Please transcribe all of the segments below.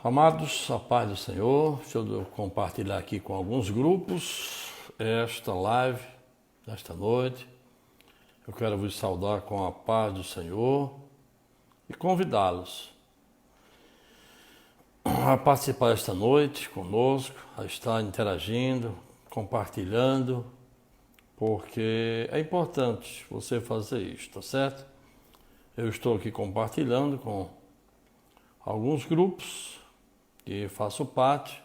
Amados, a paz do Senhor, deixa eu compartilhar aqui com alguns grupos esta live, desta noite. Eu quero vos saudar com a paz do Senhor e convidá-los a participar esta noite conosco, a estar interagindo, compartilhando, porque é importante você fazer isso, tá certo? Eu estou aqui compartilhando com alguns grupos que faço parte.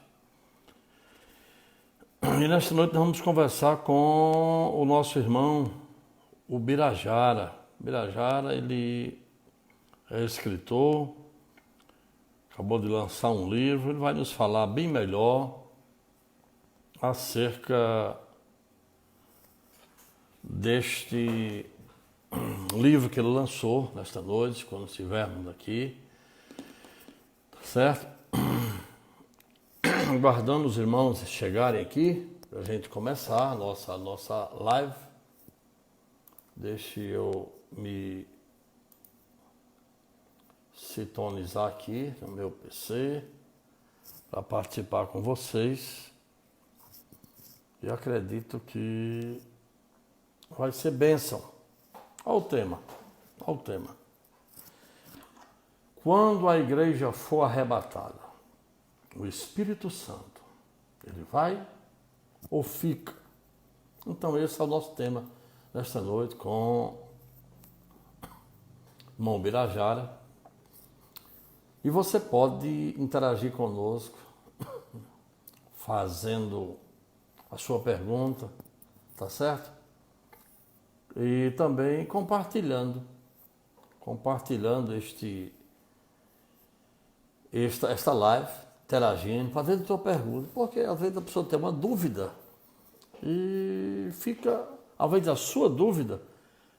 E nesta noite nós vamos conversar com o nosso irmão, o Birajara. Birajara, ele é escritor, acabou de lançar um livro, ele vai nos falar bem melhor acerca deste livro que ele lançou nesta noite, quando estivermos aqui, certo? Aguardando os irmãos chegarem aqui, para a gente começar a nossa live. Deixe eu me sintonizar aqui no meu PC para participar com vocês. E acredito que vai ser bênção. Olha o tema. Quando a igreja for arrebatada, o Espírito Santo, ele vai ou fica? Então esse é o nosso tema nesta noite com o irmão Birajara. E você pode interagir conosco, fazendo a sua pergunta, tá certo? E também compartilhando esta live, interagindo, fazendo a sua pergunta, porque às vezes a pessoa tem uma dúvida e fica, às vezes a sua dúvida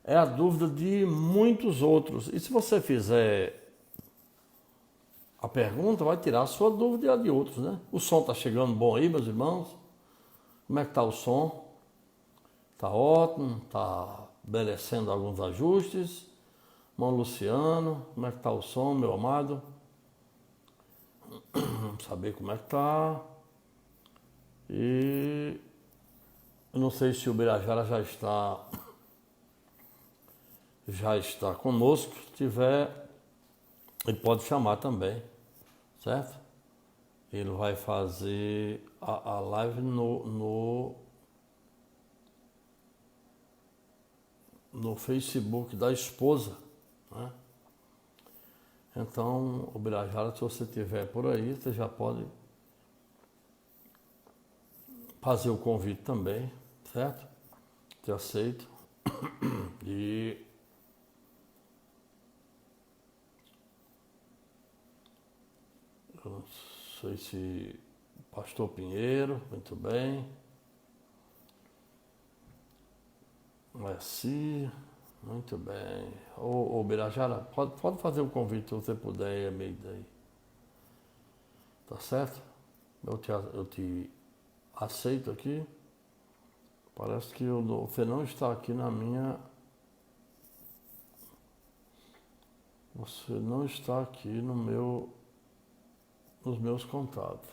é a dúvida de muitos outros. E se você fizer a pergunta, vai tirar a sua dúvida e a de outros, né? O som está chegando bom aí, meus irmãos? Como é que está o som? Está ótimo, está merecendo alguns ajustes. Irmão Luciano, como é que está o som, meu amado? Vamos saber como é que está. E eu não sei se o Birajara já está conosco. Se tiver, ele pode chamar também, certo? Ele vai fazer a live no Facebook da esposa, né? Então, o Birajara, se você estiver por aí, você já pode fazer o convite também, certo? Te aceito. E eu não sei se Pastor Pinheiro, muito bem. Merci, muito bem. Ô Birajara, pode fazer o convite se você puder, amigo daí. Tá certo? Eu te aceito aqui. Parece que você não está aqui na minha... Você não está aqui nos meus contatos.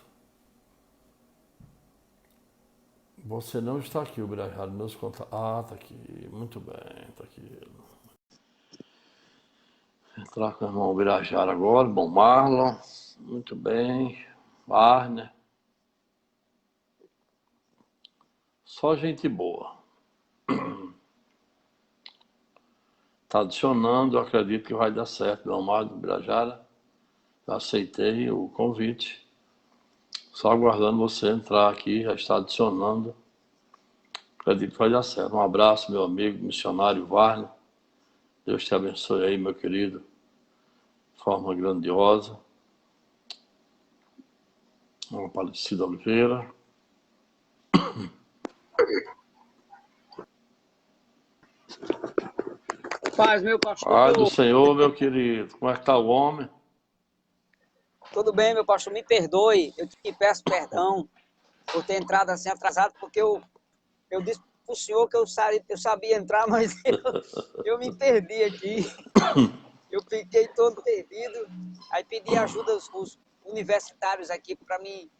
Você não está aqui, o Birajara, nos meus contatos. Ah, tá aqui. Muito bem, tá aqui. Entrar com o irmão Birajara agora. Bom, Marlon. Muito bem. Warner. Só gente boa. Está adicionando, eu acredito que vai dar certo, meu amado Birajara. Já aceitei o convite. Só aguardando você entrar aqui, já está adicionando. Acredito que vai dar certo. Um abraço, meu amigo missionário Warner. Deus te abençoe aí, meu querido. De forma grandiosa. Uma Aparecida Oliveira. Paz, meu pastor. Paz do Senhor, meu querido. Como é que está o homem? Tudo bem, meu pastor, me perdoe. Eu te peço perdão por ter entrado assim atrasado, porque eu disse para o senhor que eu sabia entrar, mas eu me perdi aqui. Eu fiquei todo perdido. Aí pedi ajuda aos universitários aqui para mim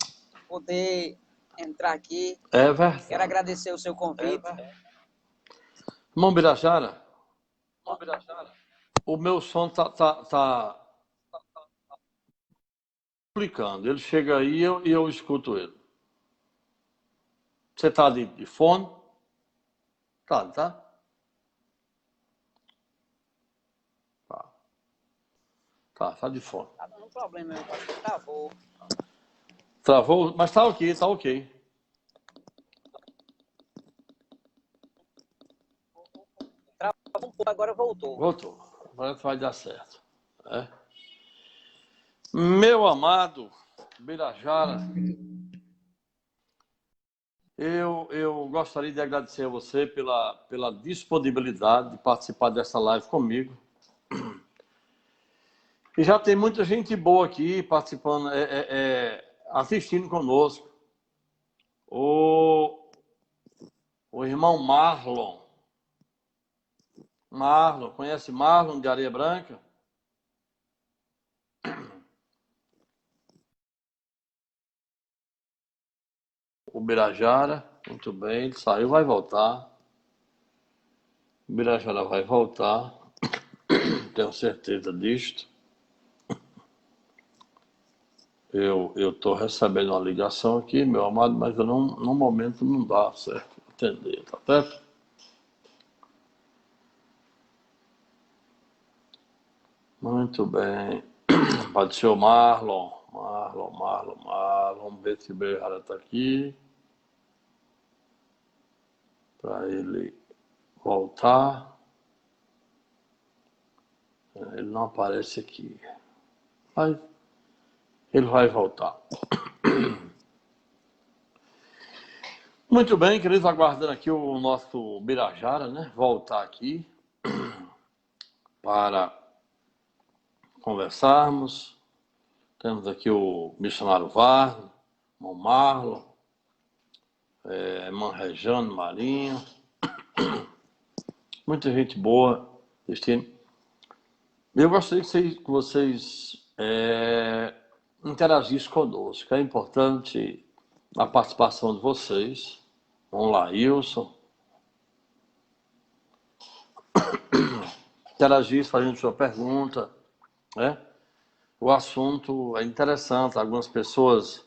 poder entrar aqui. É verdade. Quero agradecer o seu convite. Irmão Birajara, o meu som tá explicando. Ele chega aí e eu escuto ele. Você tá de fone? Tá, não tá? Tá de fone. Tá dando um problema, eu acho que travou. Travou, mas tá ok, tá ok. Travou um pouco, agora voltou. Voltou. Agora vai dar certo. É. Meu amado Birajara, eu gostaria de agradecer a você pela disponibilidade de participar dessa live comigo. E já tem muita gente boa aqui participando, assistindo conosco. O irmão Marlon. Marlon, conhece Marlon de Areia Branca? O Birajara, muito bem, ele saiu, vai voltar. O Birajara vai voltar, tenho certeza disto. Eu estou recebendo uma ligação aqui, meu amado, mas eu não, no momento não dá certo atender, tá certo? Muito bem. Pode ser o Marlon. Vamos ver se o Birajara está aqui. Para ele voltar. Ele não aparece aqui. Mas ele vai voltar. Muito bem, queridos, aguardando aqui o nosso Birajara, né? Voltar aqui para conversarmos. Temos aqui o missionário Varno, o Marlon, irmã Rejane Marinho. Muita gente boa, Cristina. Eu gostaria que vocês interagissem conosco. É importante a participação de vocês. Vamos lá, Wilson. Interagir, fazendo sua pergunta. Né? O assunto é interessante. Algumas pessoas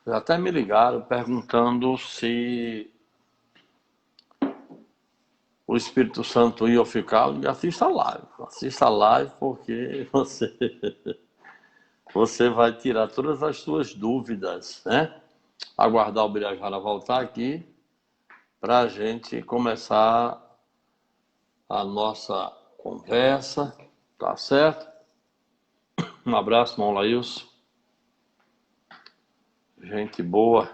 já até me ligaram perguntando se o Espírito Santo ia ficar. Assista a live porque você vai tirar todas as suas dúvidas, né? Aguardar o Birajara voltar aqui para a gente começar a nossa conversa, tá certo? Um abraço, irmão Laílson. Gente boa.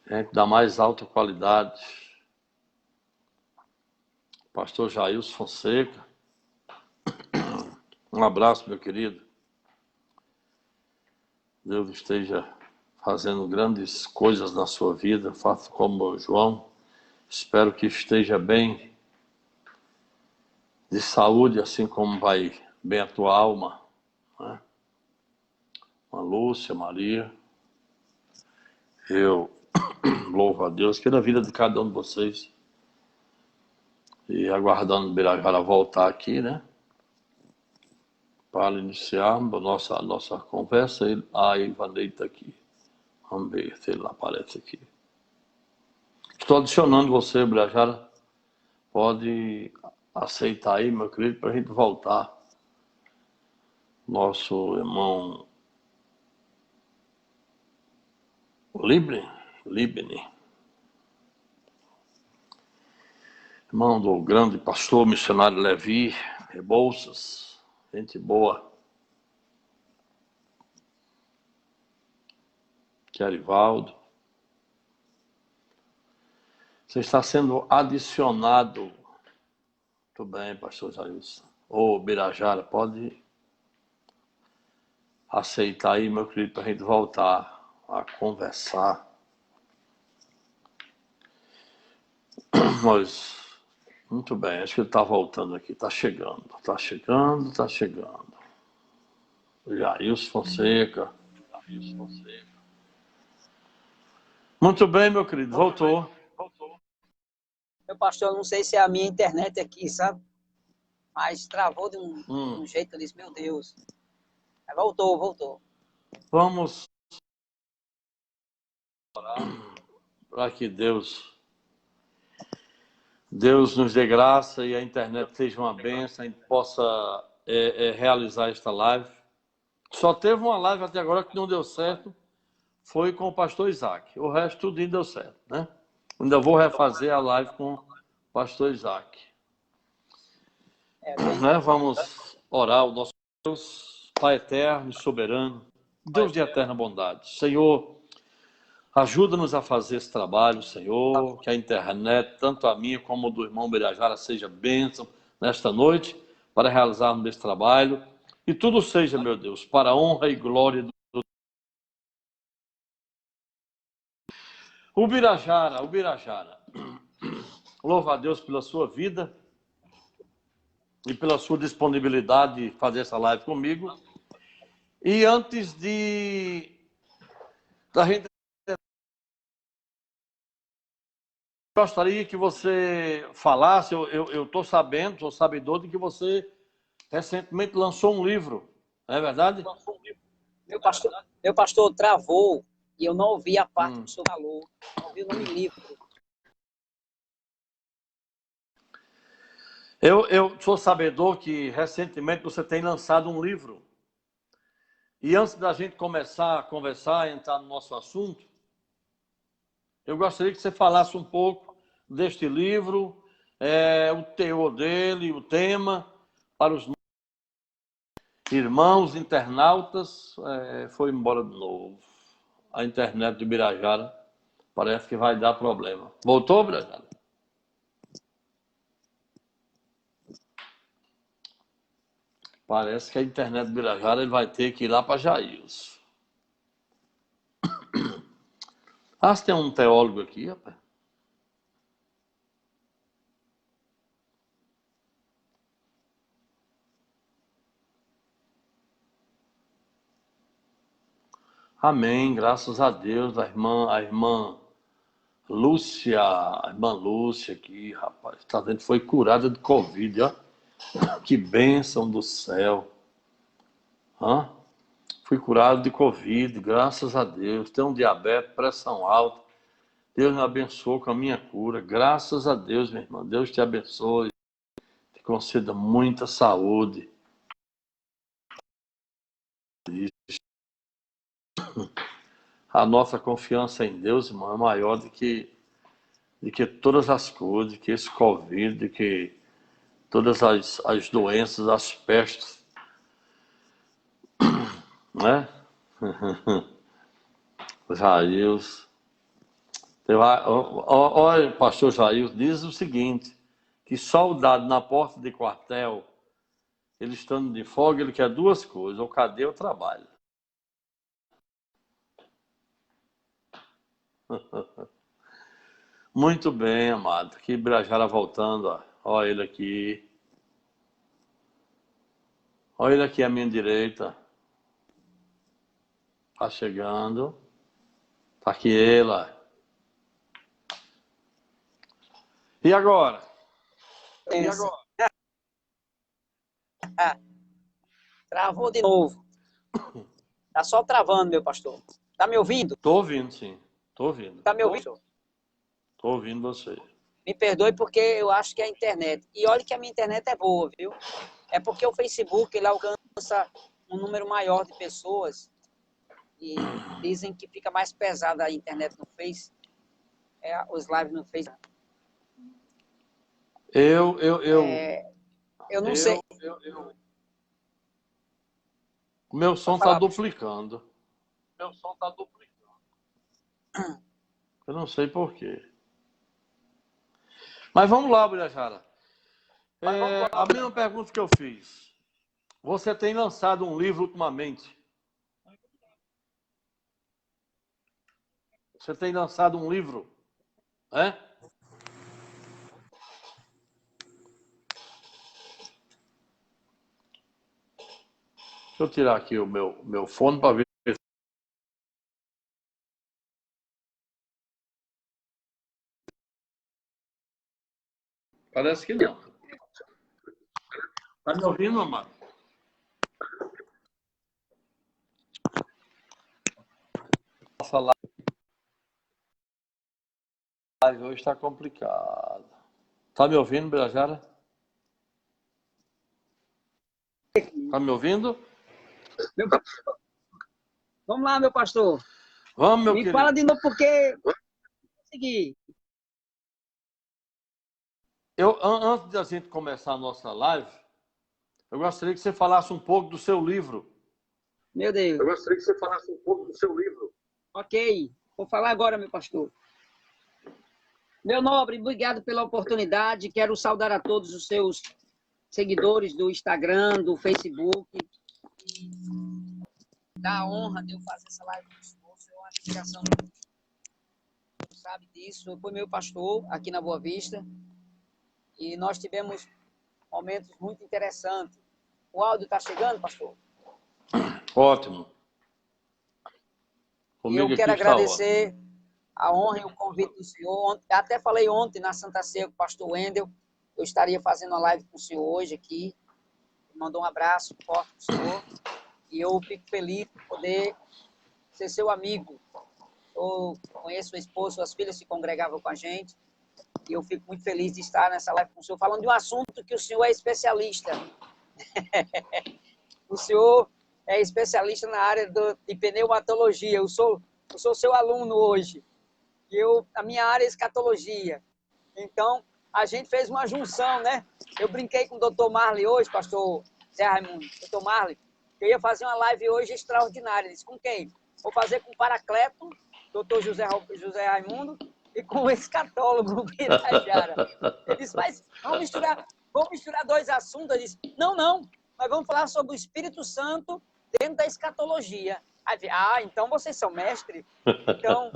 Gente da mais alta qualidade. Pastor Jailson Fonseca. Um abraço, meu querido. Deus esteja fazendo grandes coisas na sua vida. Faça como o João. Espero que esteja bem de saúde, assim como vai bem a tua alma. Né? A Lúcia, Maria. Eu louvo a Deus pela vida de cada um de vocês. E aguardando o Birajara voltar aqui, né? Para iniciarmos a nossa conversa. A Ivanei está aqui. Vamos ver se ele aparece aqui. Estou adicionando você, Birajara. Pode aceitar aí, meu querido, para a gente voltar. Nosso irmão Libni. Irmão do grande pastor missionário Levi Rebouças. Gente boa. Querivaldo. Você está sendo adicionado. Muito bem, pastor Jailson. Ô, Birajara, pode aceitar aí, meu querido, para a gente voltar a conversar. Mas, muito bem, acho que ele está voltando aqui. Está chegando. Jailson Fonseca. Muito bem, meu querido, voltou. Meu pastor, eu não sei se é a minha internet aqui, sabe? Mas travou de um jeito, eu disse, meu Deus. Mas voltou. Vamos para que Deus nos dê graça e a internet seja uma bênção, a gente possa realizar esta live. Só teve uma live até agora que não deu certo, foi com o pastor Isaac. O resto tudo deu certo, né? Ainda vou refazer a live com o pastor Isaac. Né? Vamos orar ao nosso Deus, Pai eterno e soberano, Deus de eterna bondade. Senhor, ajuda-nos a fazer esse trabalho, Senhor, que a internet, tanto a minha como a do irmão Birajara, seja bênção nesta noite, para realizarmos esse trabalho. E tudo seja, meu Deus, para a honra e glória do O Birajara. Louva a Deus pela sua vida e pela sua disponibilidade de fazer essa live comigo. E antes da gente, gostaria que você falasse, eu estou sabendo, sou sabedor de que você recentemente lançou um livro, não é verdade? Meu pastor travou e eu não ouvi a parte do seu valor. Não ouvi o nome livro. Eu sou sabedor que recentemente você tem lançado um livro. E antes da gente começar a conversar, entrar no nosso assunto, eu gostaria que você falasse um pouco deste livro, o teor dele, o tema, para os irmãos internautas. Foi embora de novo. A internet de Birajara parece que vai dar problema. Voltou, Birajara? Parece que a internet de Birajara ele vai ter que ir lá para Jails. Ah, se tem um teólogo aqui, rapaz. Amém, graças a Deus, a irmã Lúcia aqui, rapaz, tá dentro, foi curada de Covid, ó. Que bênção do céu. Hã? Fui curado de Covid, graças a Deus. Tenho um diabetes, pressão alta. Deus me abençoou com a minha cura. Graças a Deus, minha irmã. Deus te abençoe. Te conceda muita saúde. A nossa confiança em Deus, irmão, é maior do que todas as coisas, de que esse Covid, de que todas as doenças, as pestes, né? Jails. Olha, pastor Jair diz o seguinte, que soldado na porta de quartel, ele estando de folga, ele quer duas coisas, ou cadeia ou trabalho. Muito bem, amado. Aqui Birajara voltando, ó. Olha ele aqui. Olha ele aqui à minha direita. Tá chegando. Tá aqui ele, ó. E agora? Travou de novo. Tá só travando, meu pastor. Tá me ouvindo? Tô ouvindo, sim. Tô ouvindo. Tá me ouvindo? Tô ouvindo você. Me perdoe porque eu acho que é a internet. E olha que a minha internet é boa, viu? É porque o Facebook ele alcança um número maior de pessoas e dizem que fica mais pesada a internet no Face, os lives no Face. Eu não sei. O meu som tá duplicando. Eu não sei por quê. Mas vamos lá, Birajara. A mesma pergunta que eu fiz. Você tem lançado um livro ultimamente? Você tem lançado um livro? É? Deixa eu tirar aqui o meu fone para ver. Parece que não. Tá me ouvindo, amado? Nossa live hoje está complicado. Tá me ouvindo, Birajara? Tá me ouvindo? Meu pastor. Vamos lá, meu pastor. Vamos, meu Me querido. fala de novo porque consegui. Antes de a gente começar a nossa live, eu gostaria que você falasse um pouco do seu livro. Meu Deus. Eu gostaria que você falasse um pouco do seu livro. Ok. Vou falar agora, meu pastor. Meu nobre, obrigado pela oportunidade. Quero saudar a todos os seus seguidores do Instagram, do Facebook. Dá a honra de eu fazer essa live com o senhor. O senhor é uma inspiração. Sabe disso. Foi meu pastor aqui na Boa Vista. E nós tivemos momentos muito interessantes. O áudio está chegando, pastor? Ótimo. E eu Comigo quero aqui está ótimo. agradecer a honra e o convite do senhor. Até falei ontem na Santa Ceia com o pastor Wendel. Eu estaria fazendo uma live com o senhor hoje aqui. Ele mandou um abraço forte para o senhor. E eu fico feliz de poder ser seu amigo. Eu conheço sua esposa, suas filhas se congregavam com a gente. E eu fico muito feliz de estar nessa live com o senhor, falando de um assunto que o senhor é especialista. O senhor é especialista na área de pneumatologia. Eu sou seu aluno hoje. E a minha área é escatologia. Então, a gente fez uma junção, né? Eu brinquei com o doutor Marley hoje, pastor Zé Raimundo, doutor Marley, que eu ia fazer uma live hoje extraordinária. Ele disse, com quem? Vou fazer com o Paracleto, doutor José Raimundo, e com o escatólogo Birajara. Ele disse, mas vamos misturar dois assuntos. Eu disse, não, nós vamos falar sobre o Espírito Santo dentro da escatologia. Aí, então vocês são mestres? Então,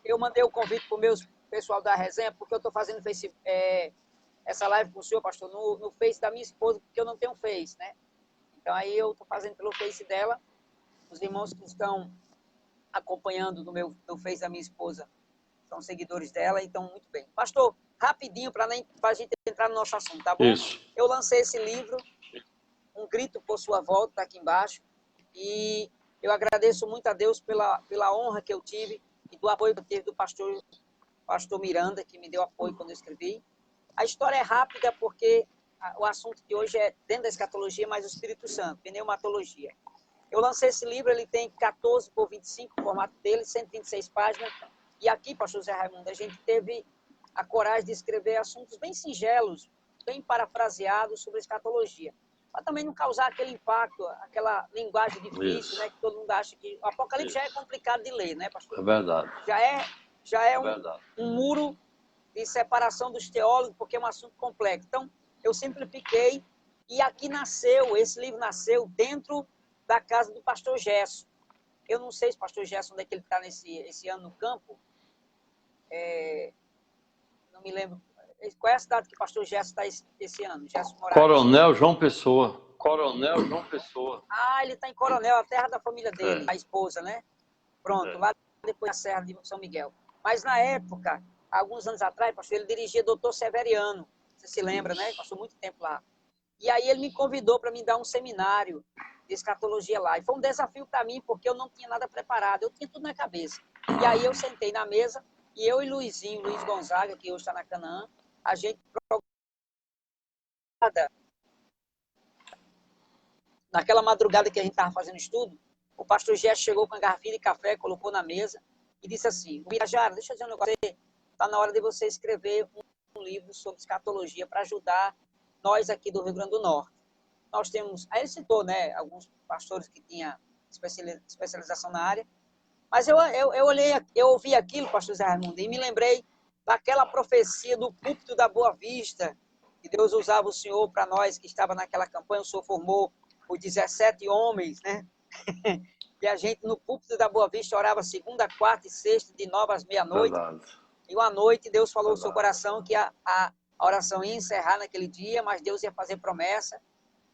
eu mandei o convite para o meu pessoal da resenha, porque eu estou fazendo essa live com o senhor, pastor, no Face da minha esposa, porque eu não tenho Face, né? Então, aí eu estou fazendo pelo Face dela. Os irmãos que estão acompanhando no Face da minha esposa são seguidores dela, então, muito bem. Pastor, rapidinho, para a gente entrar no nosso assunto, tá bom? Isso. Eu lancei esse livro, Um Grito por Sua Volta, está aqui embaixo, e eu agradeço muito a Deus pela honra que eu tive e do apoio que eu tive do pastor Miranda, que me deu apoio quando eu escrevi. A história é rápida porque o assunto de hoje é dentro da escatologia, mas o Espírito Santo, pneumatologia. Eu lancei esse livro, ele tem 14 por 25, o formato dele, 126 páginas. E aqui, pastor Zé Raimundo, a gente teve a coragem de escrever assuntos bem singelos, bem parafraseados sobre escatologia. Para também não causar aquele impacto, aquela linguagem difícil, né, que todo mundo acha que... O Apocalipse já é complicado de ler, né, pastor? É verdade. Já é um muro de separação dos teólogos, porque é um assunto complexo. Então, eu simplifiquei e aqui esse livro nasceu dentro da casa do pastor Gesso. Eu não sei se o pastor Gesso, onde é que ele está esse ano no campo. Não me lembro. Qual é a cidade que o pastor Gesso está esse ano? Gesso Moraes. Coronel João Pessoa. Coronel João Pessoa. Ah, ele está em Coronel, a terra da família dele, a esposa, né? Pronto, lá depois da Serra de São Miguel. Mas na época, alguns anos atrás, pastor, ele dirigia Dr. Severiano. Você se lembra, né? Passou muito tempo lá. E aí ele me convidou para me dar um seminário de escatologia lá. E foi um desafio para mim, porque eu não tinha nada preparado. Eu tinha tudo na cabeça. E aí eu sentei na mesa, e eu e Luiz Gonzaga, que hoje está na Canaã, a gente naquela madrugada que a gente estava fazendo estudo, o pastor Gerson chegou com a garrafinha de café, colocou na mesa e disse assim, Birajara, deixa eu dizer um negócio, está na hora de você escrever um livro sobre escatologia para ajudar nós aqui do Rio Grande do Norte. Nós temos, aí ele citou, né, alguns pastores que tinham especialização na área, mas eu ouvi aquilo, pastor Zé Raimundo, e me lembrei daquela profecia do púlpito da Boa Vista, que Deus usava o senhor para nós que estava naquela campanha, o senhor formou os 17 homens, né? E a gente no púlpito da Boa Vista orava segunda, quarta e sexta, de 9 às meia-noite. E uma noite Deus falou no seu coração que a oração ia encerrar naquele dia, mas Deus ia fazer promessa.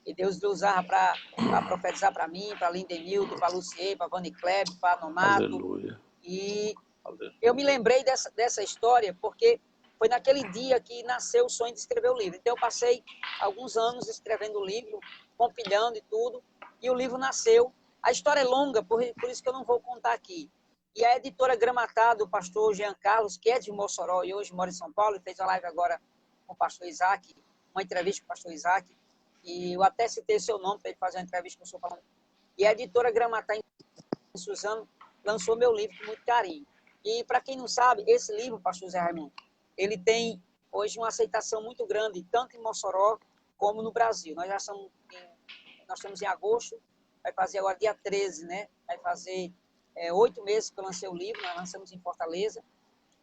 E Deus usava para profetizar para mim, para Lindenildo, para Lucier, para Vani Kleb, para Nonato. Aleluia. E Aleluia. eu me lembrei dessa história porque foi naquele dia que nasceu o sonho de escrever o livro. Então, eu passei alguns anos escrevendo o livro, compilhando e tudo, e o livro nasceu. A história é longa, por isso que eu não vou contar aqui. E a editora Gramatar, do pastor Jean Carlos, que é de Mossoró e hoje mora em São Paulo, e fez uma live agora com o pastor Isaac, uma entrevista com o pastor Isaac, e eu até citei seu nome para ele fazer uma entrevista com o senhor falando. E a editora Gramatar, em Suzano, lançou meu livro com muito carinho. E, para quem não sabe, esse livro, pastor Zé Raimundo, ele tem hoje uma aceitação muito grande, tanto em Mossoró como no Brasil. Nós estamos em agosto, vai fazer agora dia 13, né? Vai fazer 8 meses que eu lancei o livro, nós lançamos em Fortaleza,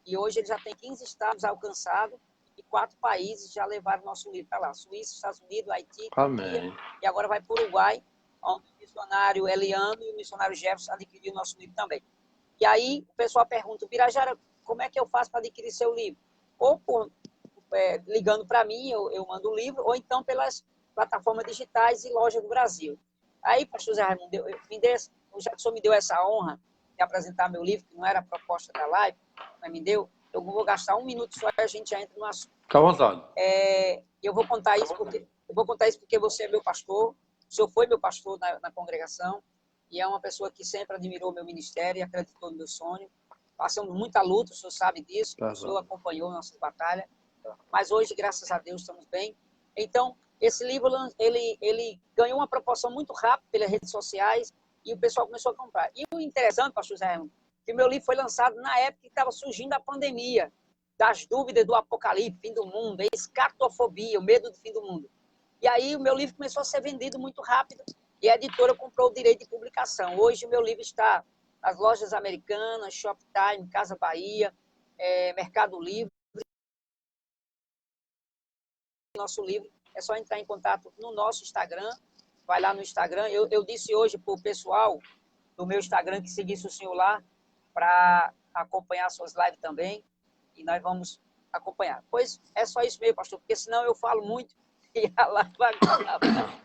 e hoje ele já tem 15 estados alcançados e 4 países já levaram o nosso livro para lá. Suíça, Estados Unidos, Haiti, Turquia, Amém. e agora vai para o Uruguai, onde o missionário Eliano e o missionário Jefferson adquiriram o nosso livro também. E aí o pessoal pergunta, Birajara, como é que eu faço para adquirir seu livro? Ou ligando para mim, eu mando o livro, ou então pelas plataformas digitais e lojas do Brasil. Aí, pastor Zé Raimundo, o Jackson me deu essa honra de apresentar meu livro, que não era a proposta da live, mas me deu. Eu vou gastar 1 minuto só e a gente já entra no assunto. Fica à vontade. Eu vou contar isso porque você é meu pastor, o senhor foi meu pastor na congregação, e é uma pessoa que sempre admirou meu ministério e acreditou no meu sonho. Passamos muita luta, o senhor sabe disso, o senhor acompanhou nossas batalhas, mas hoje, graças a Deus, estamos bem. Então, esse livro, ele ganhou uma proporção muito rápida pelas redes sociais e o pessoal começou a comprar. E o interessante, pastor Zé Raimundo, que o meu livro foi lançado na época que estava surgindo a pandemia, das dúvidas do apocalipse, fim do mundo, a escatofobia, o medo do fim do mundo. E aí o meu livro começou a ser vendido muito rápido e a editora comprou o direito de publicação. Hoje o meu livro está nas lojas americanas, Shoptime, Casa Bahia, Mercado Livre. Nosso livro é só entrar em contato no nosso Instagram, vai lá no Instagram. Eu disse hoje para o pessoal do meu Instagram que seguisse o senhor lá para acompanhar suas lives também, e nós vamos acompanhar. Pois é só isso mesmo, pastor, porque senão eu falo muito e a live vai acabar.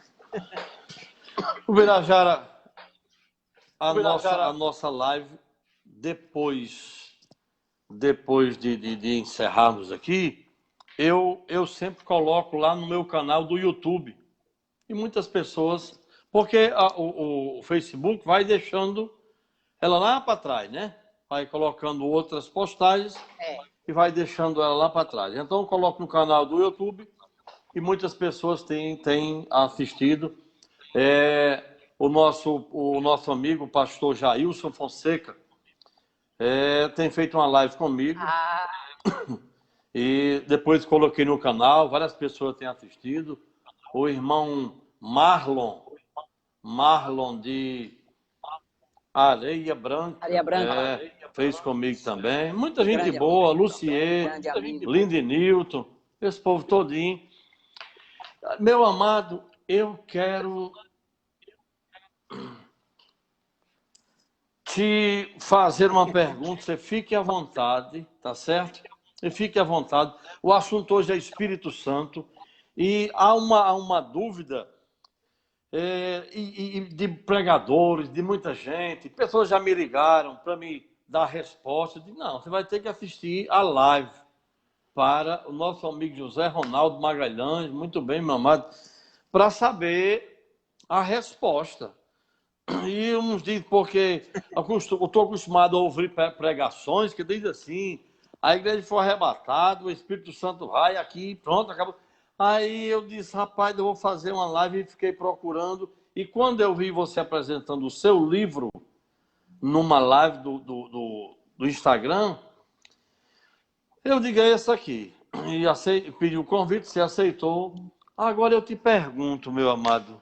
O Birajara, a nossa live, depois de encerrarmos aqui, eu sempre coloco lá no meu canal do YouTube. E muitas pessoas... Porque o Facebook vai deixando ela lá para trás, né? Vai colocando outras postagens e vai deixando ela lá para trás. Então, eu coloco no canal do YouTube e muitas pessoas têm assistido. O nosso amigo, o pastor Jailson Fonseca, tem feito uma live comigo. E depois coloquei no canal, várias pessoas têm assistido. O irmão Marlon de Areia Branca, fez comigo também. Muita gente boa, Lucier, Lindenilton, esse povo todinho. Meu amado, eu quero te fazer uma pergunta, você fique à vontade, tá certo? E fique à vontade. O assunto hoje é Espírito Santo e há uma dúvida de pregadores, de muita gente. Pessoas já me ligaram para me dar resposta. Eu disse, não, você vai ter que assistir a live para o nosso amigo José Ronaldo Magalhães, muito bem, meu amado, para saber a resposta. E uns dizem, porque eu estou acostumado a ouvir pregações que diz assim, a igreja foi arrebatada, o Espírito Santo vai aqui, pronto, acabou. Aí eu disse, rapaz, eu vou fazer uma live e fiquei procurando. E quando eu vi você apresentando o seu livro numa live do Instagram, eu digo, é esse aqui. E pedi o convite, você aceitou. Agora eu te pergunto, meu amado,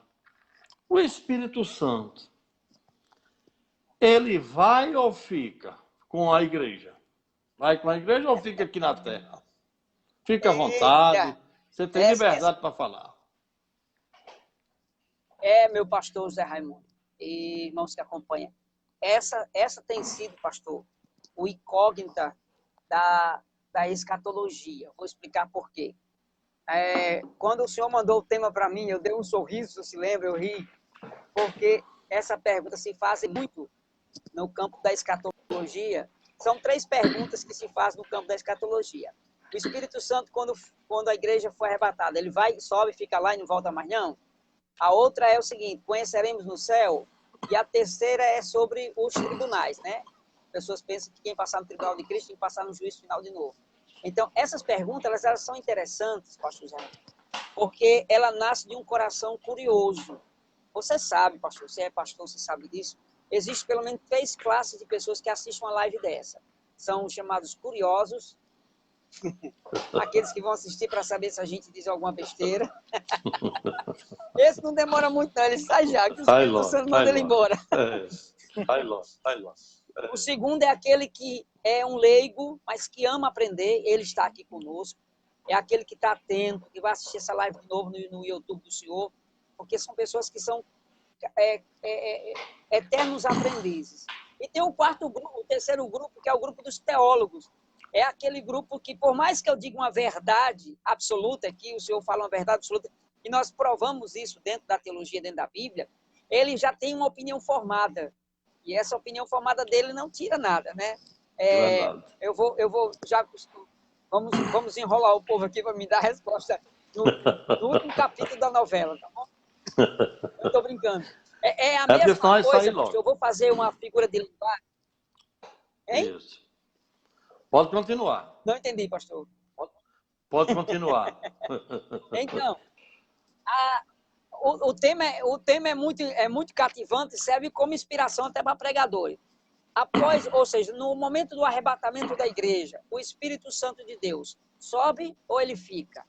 o Espírito Santo, ele vai ou fica com a igreja? Vai com a igreja ou fica aqui na terra? Fica à vontade, você tem liberdade para falar. Meu pastor Zé Raimundo e irmãos que acompanham. Essa tem sido, pastor, o incógnita da escatologia. Vou explicar por quê. Quando o senhor mandou o tema para mim, eu dei um sorriso, se lembra, eu ri, porque essa pergunta se faz muito no campo da escatologia. São 3 perguntas que se faz no campo da escatologia. O Espírito Santo, quando a igreja foi arrebatada, ele vai, sobe, fica lá e não volta mais não? A outra é o seguinte, conheceremos no céu? E a terceira é sobre os tribunais, né? Pessoas pensam que quem passar no tribunal de Cristo tem que passar no juízo final de novo. Então, essas perguntas, elas são interessantes, pastor Zé, porque ela nasce de um coração curioso. Você sabe, pastor, você é pastor, você sabe disso. Existem pelo menos 3 classes de pessoas que assistem uma live dessa. São os chamados curiosos, aqueles que vão assistir para saber se a gente diz alguma besteira. Esse não demora muito, não, ele sai já, que o Espírito Santo manda ele embora. Sai logo. O segundo é aquele que é um leigo, mas que ama aprender, ele está aqui conosco. É aquele que está atento, que vai assistir essa live de novo no YouTube do senhor, porque são pessoas que são eternos aprendizes. E tem o terceiro grupo, que é o grupo dos teólogos. É aquele grupo que, por mais que eu diga uma verdade absoluta, que o senhor fala uma verdade absoluta, e nós provamos isso dentro da teologia, dentro da Bíblia, ele já tem uma opinião formada. E essa opinião formada dele não tira nada, né? Eu vou já... Vamos enrolar o povo aqui para me dar a resposta no último capítulo da novela, tá bom? Eu estou brincando. É a mesma coisa, pastor. Eu vou fazer uma figura de linguagem. Hein? Isso. Pode continuar. Não entendi, pastor. Pode continuar. Então, o tema é muito cativante, serve como inspiração até para pregadores. Ou seja, no momento do arrebatamento da igreja, o Espírito Santo de Deus sobe ou ele fica?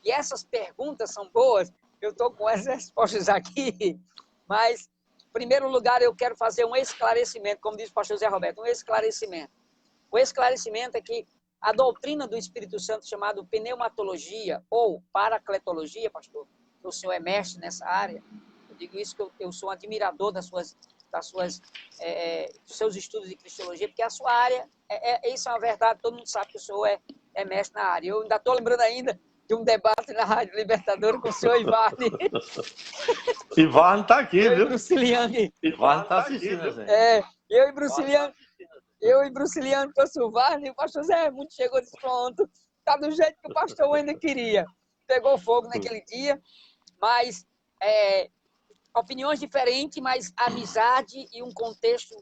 E essas perguntas são boas. Eu estou com as respostas aqui, mas, em primeiro lugar, eu quero fazer um esclarecimento, como diz o pastor Zé Roberto, um esclarecimento. O esclarecimento é que a doutrina do Espírito Santo, chamada pneumatologia ou paracletologia, pastor, o senhor é mestre nessa área, eu digo isso que eu sou um admirador dos seus estudos de cristologia, porque a sua área, isso é uma verdade, todo mundo sabe que o senhor é mestre na área. Eu ainda estou lembrando ainda de um debate na Rádio Libertadora com o senhor Ivarne. Ivarne está aqui, viu? Bruciliane. Ivarne está assistindo, gente. Eu e Bruciliane, pastor Ivarne, e o pastor Zé muito chegou e disse, pronto, está do jeito que o pastor ainda queria. Pegou fogo naquele dia, mas opiniões diferentes, mas amizade e um contexto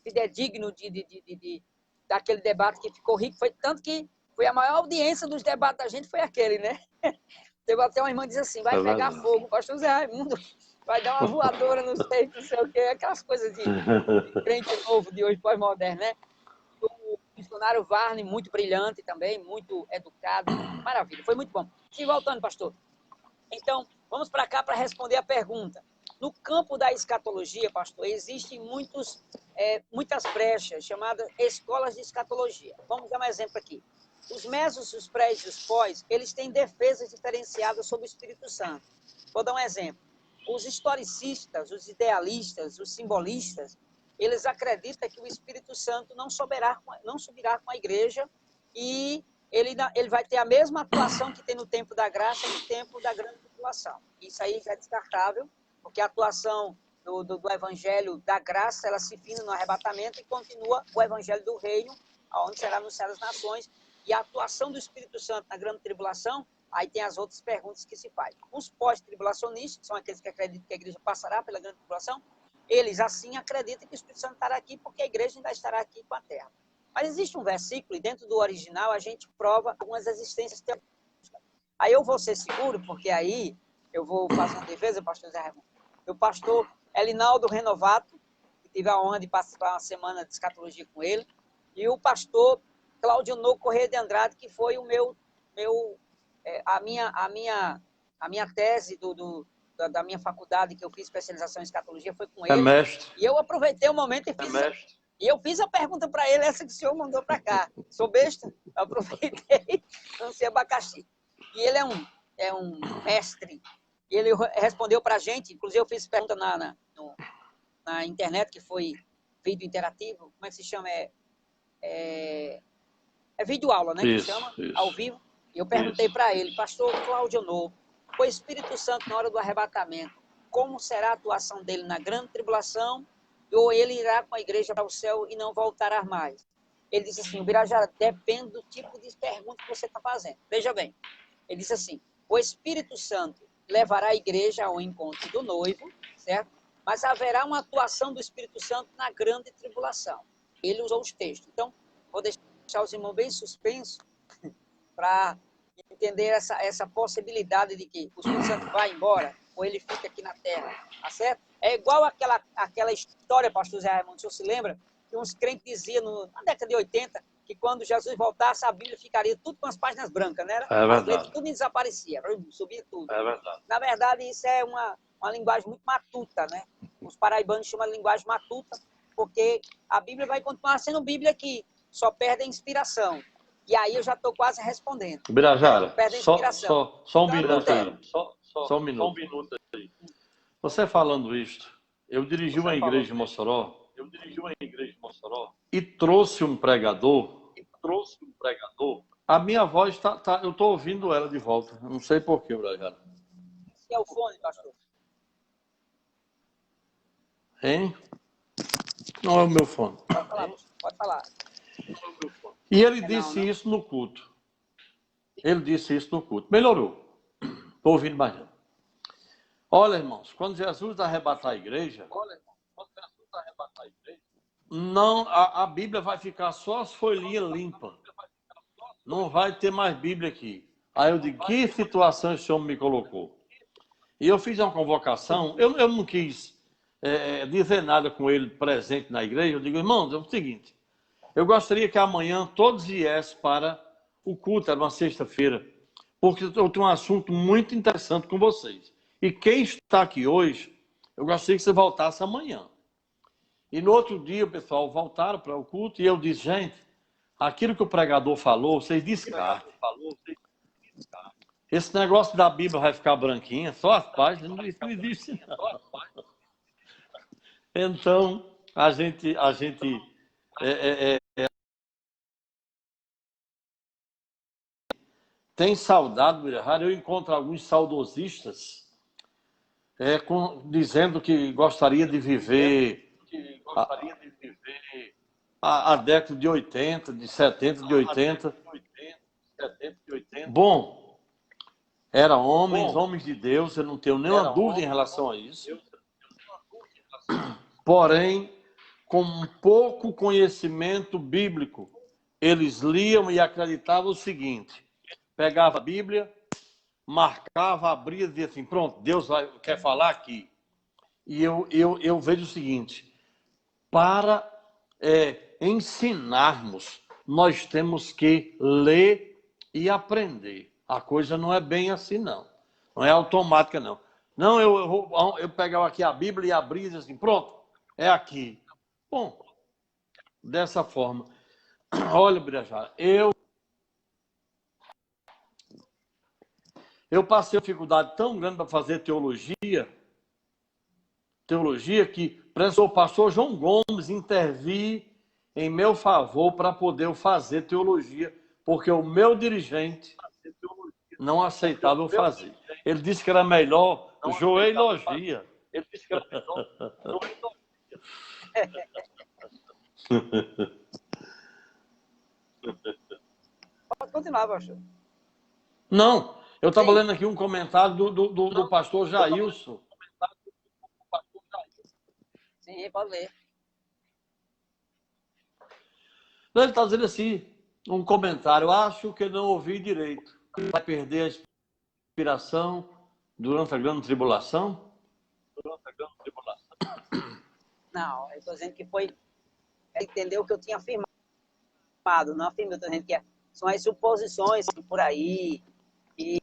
fidedigno daquele debate que ficou rico. Foi tanto que foi a maior audiência dos debates da gente, foi aquele, né? Teve até uma irmã que diz assim, vai pegar fogo, o pastor Zé Raimundo vai dar uma voadora, não sei o quê, aquelas coisas de crente novo de hoje, pós-moderno, né? O missionário Varne, muito brilhante também, muito educado, maravilha, foi muito bom. E voltando, pastor. Então, vamos para cá para responder a pergunta. No campo da escatologia, pastor, existem muitas brechas, chamadas escolas de escatologia. Vamos dar um exemplo aqui. Os mesos, os prés e os pós, eles têm defesas diferenciadas sobre o Espírito Santo. Vou dar um exemplo. Os historicistas, os idealistas, os simbolistas, eles acreditam que o Espírito Santo não subirá com a igreja e ele vai ter a mesma atuação que tem no tempo da graça e no tempo da grande tribulação. Isso aí já é descartável, porque a atuação do evangelho da graça, ela se fina no arrebatamento e continua o evangelho do reino, onde será anunciado às nações. E a atuação do Espírito Santo na grande tribulação, aí tem as outras perguntas que se faz. Os pós-tribulacionistas, que são aqueles que acreditam que a igreja passará pela grande tribulação, eles assim acreditam que o Espírito Santo estará aqui porque a igreja ainda estará aqui com a terra. Mas existe um versículo, e dentro do original a gente prova algumas existências teológicas. Aí eu vou ser seguro, porque aí eu vou fazer uma defesa, pastor Zé Raimundo. O pastor Elinaldo Renovato, que tive a honra de participar uma semana de escatologia com ele, e o pastor Cláudio No Corrêa de Andrade, que foi a minha tese da minha faculdade, que eu fiz especialização em escatologia, foi com ele. Mestre. E eu aproveitei o momento e eu fiz a pergunta para ele, essa que o senhor mandou para cá. Sou besta? Eu aproveitei, não sei abacaxi. E ele é um mestre. E ele respondeu para a gente, inclusive eu fiz pergunta na internet, que foi vídeo interativo, como é que se chama? É vídeo aula, né? Isso, que chama, isso. ao vivo. Eu perguntei para ele, pastor Cláudio Novo, o Espírito Santo na hora do arrebatamento, como será a atuação dele na grande tribulação, ou ele irá com a igreja para o céu e não voltará mais? Ele disse assim, o Birajara, depende do tipo de pergunta que você está fazendo. Veja bem, ele disse assim, o Espírito Santo levará a igreja ao encontro do noivo, certo? Mas haverá uma atuação do Espírito Santo na grande tribulação. Ele usou os textos. Então, vou deixar os irmãos bem suspensos para entender essa possibilidade de que o Espírito Santo vai embora ou ele fica aqui na terra, tá certo? É igual aquela história, pastor Zé Raimundo, o senhor se lembra? Que uns crentes diziam na década de 80 que quando Jesus voltasse a Bíblia ficaria tudo com as páginas brancas, né? As letras tudo desaparecia, subia tudo. É verdade. Na verdade, isso é uma linguagem muito matuta, né? Os paraibanos chamam de linguagem matuta, porque a Bíblia vai continuar sendo Bíblia que só perde a inspiração. E aí eu já estou quase respondendo. Birajara, Perde a inspiração. só um Então, minuto aí. acontece. Só um minuto aí. Você falando isto, eu dirigi uma igreja em Mossoró e trouxe um pregador. A minha voz eu estou ouvindo ela de volta. Não sei porquê, Birajara. Esse é o fone, pastor. Hein? Não é o meu fone. Pode falar, pode falar. E ele disse isso no culto. Melhorou. Estou ouvindo mais não. Olha, irmãos, quando Jesus arrebatar a igreja, não, a Bíblia vai ficar só as folhinhas limpas. Não vai ter mais Bíblia aqui. Aí eu digo, que situação esse homem me colocou? E eu fiz uma convocação, eu não quis dizer nada com ele presente na igreja. Eu digo, irmãos, é o seguinte, eu gostaria que amanhã todos viessem para o culto, era uma sexta-feira, porque eu tenho um assunto muito interessante com vocês. E quem está aqui hoje, eu gostaria que você voltasse amanhã. E no outro dia o pessoal voltaram para o culto e eu disse, gente, aquilo que o pregador falou, vocês descartem. Esse negócio da Bíblia vai ficar branquinha, só as páginas, não existe não. Então, a gente tem saudade, Birajara. Eu encontro alguns saudosistas dizendo que gostaria de viver a década de 80, de 70, de 80. Bom, eram homens de Deus, eu não tenho nenhuma dúvida em relação a isso. Porém, com pouco conhecimento bíblico, eles liam e acreditavam o seguinte: pegava a Bíblia, marcava, abria e dizia assim, pronto, Deus quer falar aqui. E eu vejo o seguinte, para ensinarmos, nós temos que ler e aprender. A coisa não é bem assim, não. Não é automática, não. Não, eu pegava aqui a Bíblia e abria e dizia assim, pronto, é aqui. Bom, dessa forma. Olha, Birajara, eu passei uma dificuldade tão grande para fazer teologia que precisou o pastor João Gomes intervir em meu favor para poder eu fazer teologia, porque o meu dirigente não aceitava eu fazer. Ele disse que era melhor joelologia. Pode continuar, pastor. Não, eu estava lendo aqui um comentário do pastor Jailson. Sim, pode ler. Ele está dizendo assim, um comentário, acho que não ouvi direito. Vai perder a inspiração durante a grande tribulação? Não, eu estou dizendo que foi... Ele entendeu o que eu tinha afirmado. Não afirmei, eu estou dizendo que são as suposições por aí, e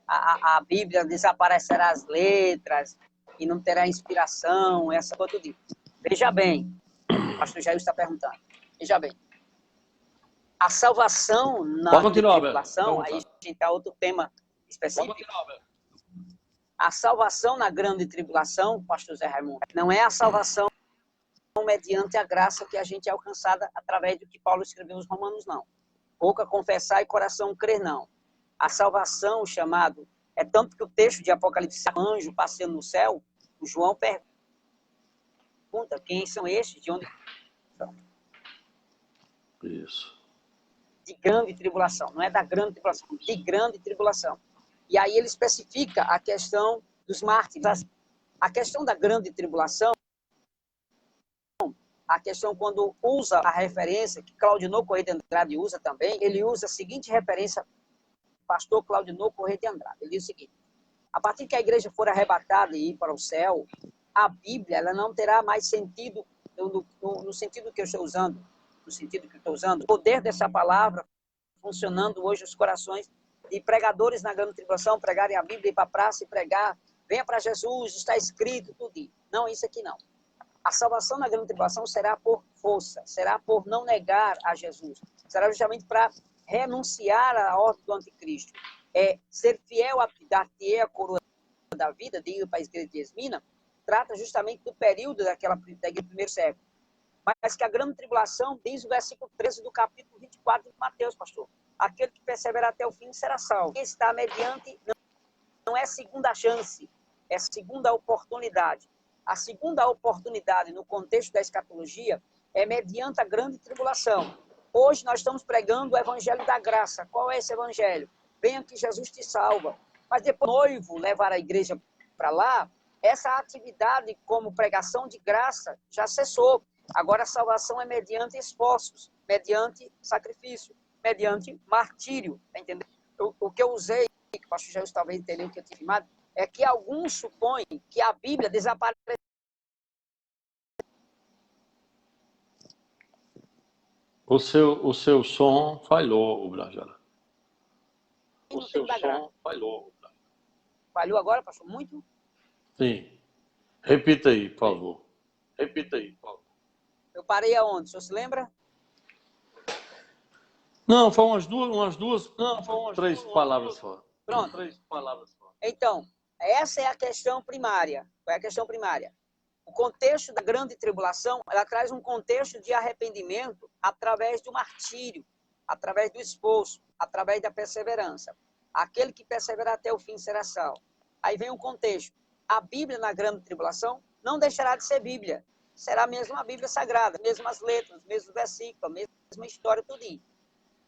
a Bíblia desaparecerá as letras, e não terá inspiração, essa coisa tudo. Veja bem, o pastor Jair está perguntando. Veja bem, a salvação na tribulação, aí a gente está outro tema específico. A salvação na grande tribulação, pastor Zé Raimundo, não é a salvação mediante a graça que a gente é alcançada através do que Paulo escreveu aos Romanos, não. boca confessar e coração crer não. A salvação, chamado, é tanto que o texto de Apocalipse, anjo passeando no céu, o João pergunta, quem são estes, de onde são? Isso. De grande tribulação, não é da grande tribulação, de grande tribulação. E aí ele especifica a questão dos mártires. A questão da grande tribulação, a questão quando usa a referência, que Claudinor Corrêa de Andrade usa também, ele usa a seguinte referência, pastor Claudinor Corrêa de Andrade. Ele diz o seguinte: a partir que a igreja for arrebatada e ir para o céu, a Bíblia ela não terá mais sentido, no sentido que eu estou usando, no sentido que eu estou usando, o poder dessa palavra funcionando hoje nos corações de pregadores na grande tribulação, pregarem a Bíblia, ir para a praça e pregar, venha para Jesus, está escrito, tudo. Não, isso aqui não. A salvação na grande tribulação será por força, será por não negar a Jesus, será justamente para renunciar à ordem do anticristo. Ser fiel a dar-te a coroa da vida, diga para a igreja de Esmina, trata justamente do período daquele primeiro século. Mas que a grande tribulação, diz o versículo 13 do capítulo 24 de Mateus, pastor, aquele que perseverar até o fim será salvo. Quem está mediante não é segunda chance, é segunda oportunidade. A segunda oportunidade no contexto da escatologia é mediante a grande tribulação. Hoje nós estamos pregando o evangelho da graça. Qual é esse evangelho? Venha que Jesus te salva. Mas depois o noivo levar a igreja para lá, essa atividade como pregação de graça já cessou. Agora a salvação é mediante esforços, mediante sacrifício, mediante martírio. Tá entendendo? O que eu usei, que o pastor Jesus talvez entendeu o que eu tinha filmado, é que alguns supõem que a Bíblia desapareceu. O seu som falhou, Brajara. O seu som falhou. Falhou agora, pastor? Muito? Sim. Repita aí, por favor. Repita aí, por favor. Eu parei aonde? O senhor se lembra? Não, foi três palavras só. Pronto. Então, essa é a questão primária. Qual é a questão primária? O contexto da grande tribulação, ela traz um contexto de arrependimento através do martírio, através do esforço, através da perseverança. Aquele que perseverar até o fim será salvo. Aí vem um contexto. A Bíblia na grande tribulação não deixará de ser Bíblia. Será mesmo a Bíblia sagrada, mesmas letras, mesmos versículos, a mesma história, tudo isso.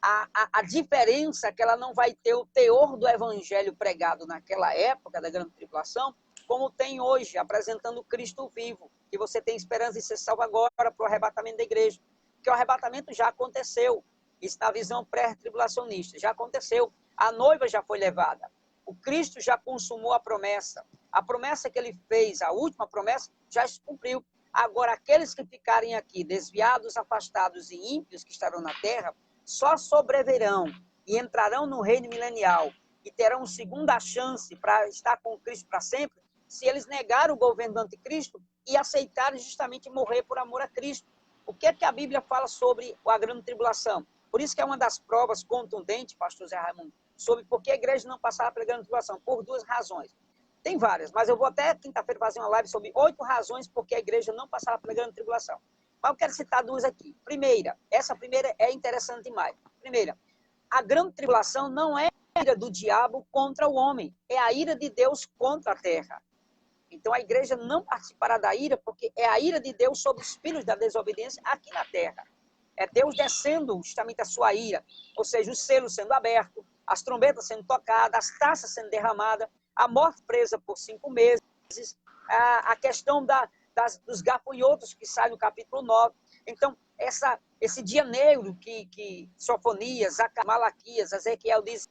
A diferença é que ela não vai ter o teor do evangelho pregado naquela época da grande tribulação, como tem hoje, apresentando Cristo vivo, que você tem esperança de ser salvo agora para o arrebatamento da igreja. Porque o arrebatamento já aconteceu. Isso na visão pré-tribulacionista. Já aconteceu. A noiva já foi levada. O Cristo já consumou a promessa. A promessa que ele fez, a última promessa, já se cumpriu. Agora, aqueles que ficarem aqui, desviados, afastados e ímpios que estarão na terra, só sobreverão e entrarão no reino milenial e terão segunda chance para estar com Cristo para sempre, se eles negarem o governo do anticristo e aceitarem justamente morrer por amor a Cristo. O que é que a Bíblia fala sobre a grande tribulação? Por isso que é uma das provas contundentes, pastor Zé Raimundo, sobre por que a igreja não passava pela grande tribulação. Por duas razões. Tem várias, mas eu vou até quinta-feira fazer uma live sobre 8 razões por que a igreja não passava pela grande tribulação. Mas eu quero citar duas aqui. Essa primeira é interessante demais. Primeira, a grande tribulação não é a ira do diabo contra o homem, é a ira de Deus contra a terra. Então a igreja não participará da ira, porque é a ira de Deus sobre os filhos da desobediência aqui na terra. É Deus descendo justamente a sua ira, ou seja, os selos sendo abertos, as trombetas sendo tocadas, as taças sendo derramadas, a morte presa por 5 meses, a questão dos gafanhotos que sai no capítulo 9. Então, esse dia negro que Sofonias, Malaquias, Ezequiel diz,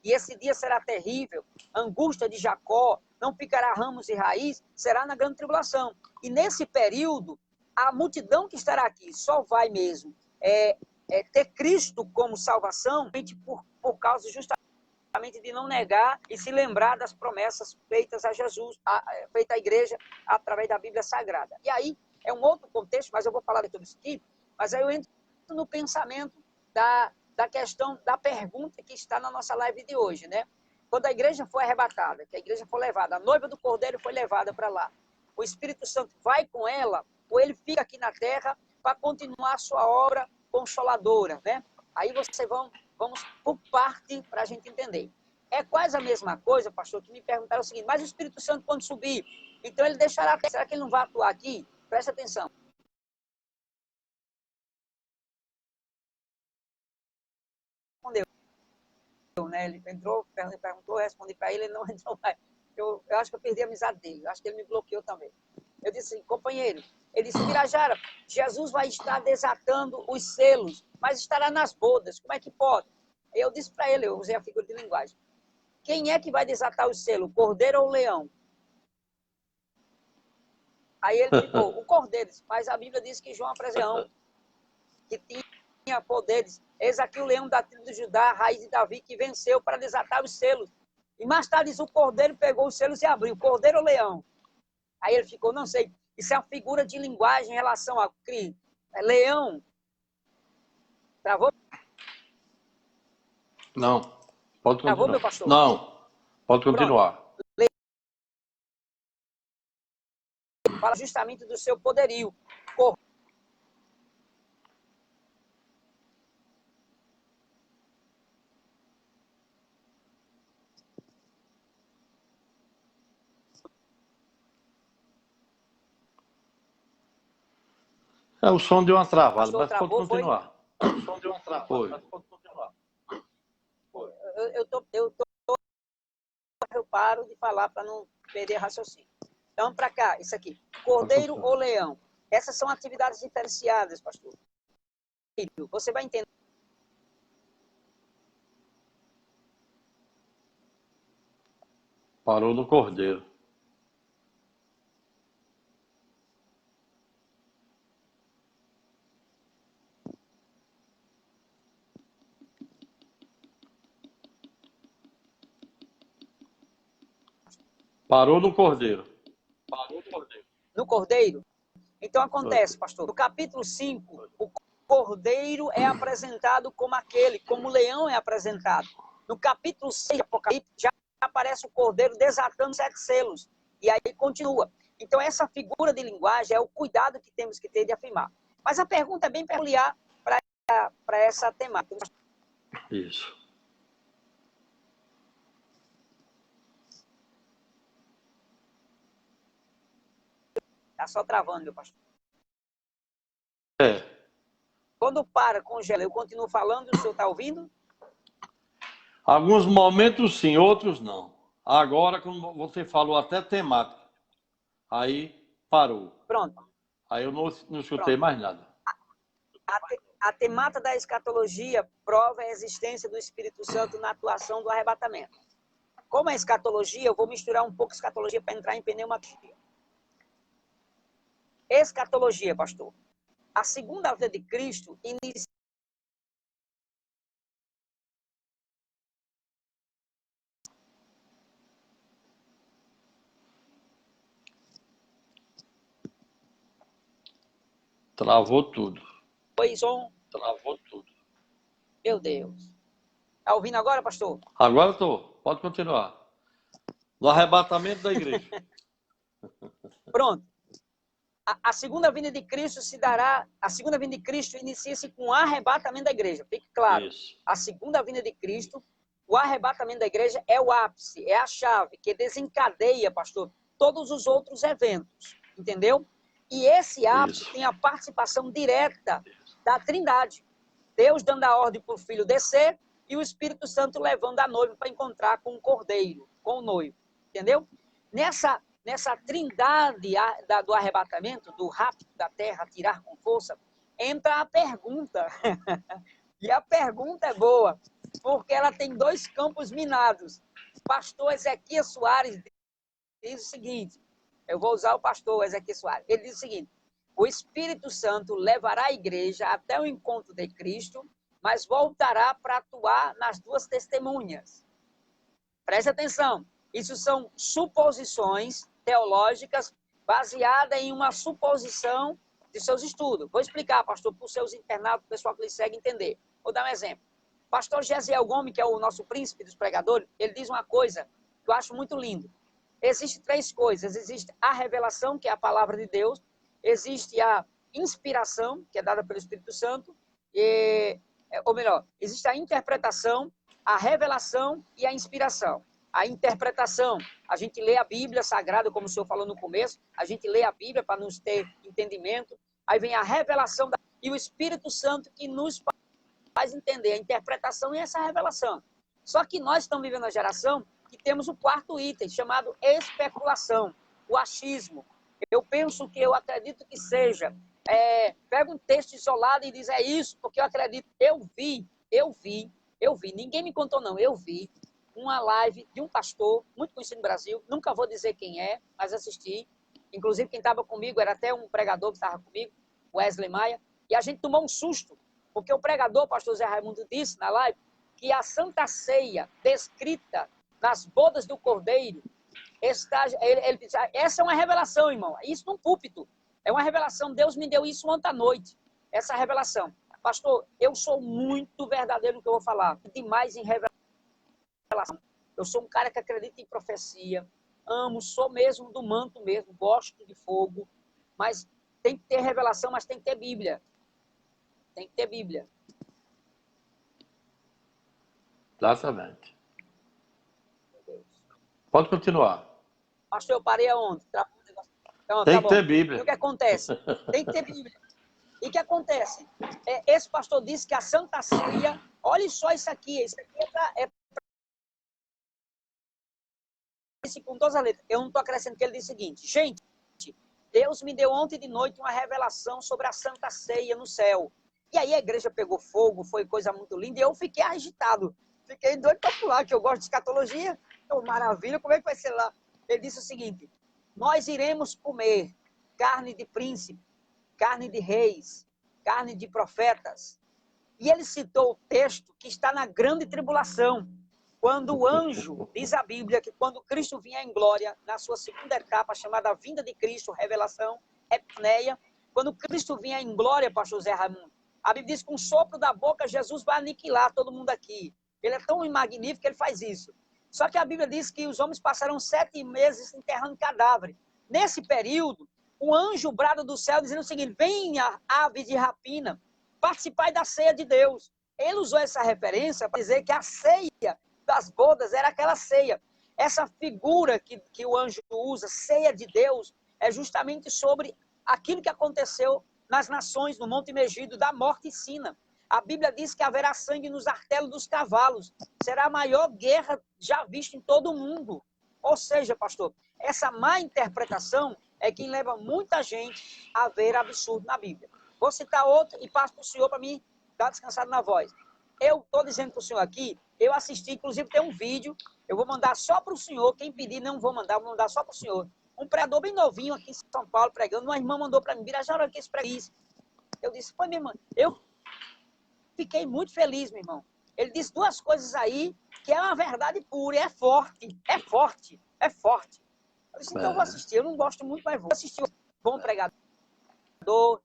e esse dia será terrível, angústia de Jacó, não ficará ramos e raiz, será na grande tribulação. E nesse período, a multidão que estará aqui só vai mesmo ter Cristo como salvação por causa justamente de não negar e se lembrar das promessas feitas a Jesus, feita à igreja através da Bíblia Sagrada. E aí é um outro contexto, mas eu vou falar de tudo isso aqui, mas aí eu entro no pensamento da questão, da pergunta que está na nossa live de hoje, né? Quando a igreja foi arrebatada, que a igreja foi levada, a noiva do Cordeiro foi levada para lá, o Espírito Santo vai com ela, ou ele fica aqui na terra para continuar a sua obra consoladora, né? Aí vamos por parte para a gente entender. É quase a mesma coisa, pastor, que me perguntaram o seguinte, mas o Espírito Santo quando subir, então ele deixará, será que ele não vai atuar aqui? Presta atenção. Respondeu, né? Ele entrou, perguntou, eu respondi para ele, ele não entrou mais. Eu acho que eu perdi a amizade dele, eu acho que ele me bloqueou também. Eu disse assim, companheiro, ele disse, Birajara, Jesus vai estar desatando os selos, mas estará nas bodas, como é que pode? Eu disse para ele, eu usei a figura de linguagem, quem é que vai desatar os selos, o cordeiro ou o leão? Aí ele ficou, o cordeiro, mas a Bíblia diz que João apresentou que tinha poderes. Eis aqui o leão da tribo de Judá, a raiz de Davi, que venceu para desatar os selos. E mais tarde diz, o cordeiro pegou os selos e abriu. Cordeiro ou leão? Aí ele ficou, não sei, isso é uma figura de linguagem em relação a leão. Travou? Não, pode continuar. Travou, meu pastor? Não, pode continuar. Pronto. Fala justamente do seu poderio. O som deu uma travada, Pastor, mas travou, pode continuar. O som deu uma travada, mas pode continuar. Eu paro de falar para não perder raciocínio. Então, para cá, isso aqui. Cordeiro ou leão? Essas são atividades diferenciadas, pastor. Você vai entender. Parou no cordeiro. Parou no cordeiro. No cordeiro? Então acontece, pastor, no capítulo 5, o cordeiro é apresentado como aquele, como o leão é apresentado. No capítulo 6 de Apocalipse, já aparece o cordeiro desatando 7 selos. E aí continua. Então essa figura de linguagem é o cuidado que temos que ter de afirmar. Mas a pergunta é bem peculiar para essa temática. Isso. Está só travando, meu pastor. É. Quando para, congela, eu continuo falando, o senhor está ouvindo? Alguns momentos sim, outros não. Agora, como você falou até temática, aí parou. Pronto. Aí eu não escutei mais nada. A temática da escatologia prova a existência do Espírito Santo na atuação do arrebatamento. Como é escatologia, eu vou misturar um pouco escatologia para entrar em pneumatia. Escatologia, pastor. A segunda vinda de Cristo inicia. Travou tudo. Travou tudo. Meu Deus. Está ouvindo agora, pastor? Agora estou. Pode continuar. No arrebatamento da igreja. Pronto. A segunda vinda de Cristo se dará. A segunda vinda de Cristo inicia-se com o arrebatamento da igreja. Fique claro. Isso. A segunda vinda de Cristo, o arrebatamento da igreja é o ápice, é a chave que desencadeia, pastor, todos os outros eventos. Entendeu? E esse ápice tem a participação direta da Trindade. Deus dando a ordem para o Filho descer e o Espírito Santo levando a noiva para encontrar com o cordeiro, com o noivo. Entendeu? Nessa trindade do arrebatamento, do rapto da terra, tirar com força, entra a pergunta. E a pergunta é boa, porque ela tem 2 campos minados. Pastor Ezequias Soares diz o seguinte, eu vou usar o pastor Ezequias Soares, ele diz o seguinte, o Espírito Santo levará a igreja até o encontro de Cristo, mas voltará para atuar nas 2 testemunhas. Preste atenção, isso são suposições teológicas baseadas em uma suposição de seus estudos. Vou explicar, pastor, para os seus internautas, o pessoal que lhe segue entender. Vou dar um exemplo. Pastor Gesiel Gomes, que é o nosso príncipe dos pregadores, ele diz uma coisa que eu acho muito lindo. Existem 3 coisas. Existe a revelação, que é a palavra de Deus. Existe a inspiração, que é dada pelo Espírito Santo. E ou melhor, existe a interpretação, a revelação e a inspiração. A interpretação, a gente lê a Bíblia Sagrada, como o senhor falou no começo, a gente lê a Bíblia para nos ter entendimento. Aí vem a revelação e o Espírito Santo que nos faz entender a interpretação e essa revelação. Só que nós estamos vivendo uma geração que temos o quarto item, chamado especulação, o achismo. Eu penso que eu acredito que seja. Pega um texto isolado e diz, é isso, porque eu acredito. Eu vi. Ninguém me contou, não. Eu vi uma live de um pastor, muito conhecido no Brasil, nunca vou dizer quem é, mas assisti. Inclusive, quem estava comigo era até um pregador que estava comigo, Wesley Maia, e a gente tomou um susto, porque o pregador, o pastor Zé Raimundo, disse na live que a Santa Ceia, descrita nas bodas do Cordeiro, ele disse, essa é uma revelação, irmão, isso num púlpito, é uma revelação, Deus me deu isso ontem à noite, essa revelação. Pastor, eu sou muito verdadeiro no que eu vou falar, demais em revelação. Eu sou um cara que acredita em profecia, amo, sou mesmo do manto mesmo, gosto de fogo, mas tem que ter revelação, mas tem que ter Bíblia. Tem que ter Bíblia. Exatamente. Pode continuar. Pastor, eu parei aonde? Então, tem tá que bom. ter Bíblia. E o que acontece? Tem que ter Bíblia. E o que acontece? Esse pastor disse que a Santa Ceia, olha só isso aqui com todas as letras. Eu não estou acrescentando que ele diz o seguinte, gente, Deus me deu ontem de noite uma revelação sobre a Santa Ceia no céu. E aí a igreja pegou fogo, foi coisa muito linda, e eu fiquei agitado. Fiquei doido para pular, que eu gosto de escatologia. Então, maravilha, como é que vai ser lá? Ele disse o seguinte, nós iremos comer carne de príncipe, carne de reis, carne de profetas. E ele citou o texto que está na grande tribulação, quando o anjo, diz a Bíblia, que quando Cristo vier em glória, na sua segunda etapa, chamada vinda de Cristo, revelação, epneia, quando Cristo vier em glória, pastor Zé Raimundo, a Bíblia diz que com um sopro da boca, Jesus vai aniquilar todo mundo aqui. Ele é tão magnífico que ele faz isso. Só que a Bíblia diz que os homens passaram 7 meses enterrando cadáver. Nesse período, o anjo brada do céu dizendo o seguinte, venha, ave de rapina, participar da ceia de Deus. Ele usou essa referência para dizer que a ceia das bodas era aquela ceia. Essa figura que o anjo usa, ceia de Deus, é justamente sobre aquilo que aconteceu nas nações, no Monte Megido, da morte e sina. A Bíblia diz que haverá sangue nos artelos dos cavalos. Será a maior guerra já vista em todo o mundo. Ou seja, pastor, essa má interpretação é que leva muita gente a ver absurdo na Bíblia. Vou citar outro e passo para o senhor para mim dar descansado na voz. Eu estou dizendo para o senhor aqui, eu assisti, inclusive tem um vídeo, eu vou mandar só para o senhor, quem pedir não vou mandar só para o senhor. Um pregador bem novinho aqui em São Paulo pregando, uma irmã mandou para mim, Birajara, que esse preguiça. Eu disse, pô, minha irmã, eu fiquei muito feliz, meu irmão. Ele disse 2 coisas aí que é uma verdade pura, é forte. Eu disse, então eu vou assistir, eu não gosto muito, mas vou assistir. Bom pregador,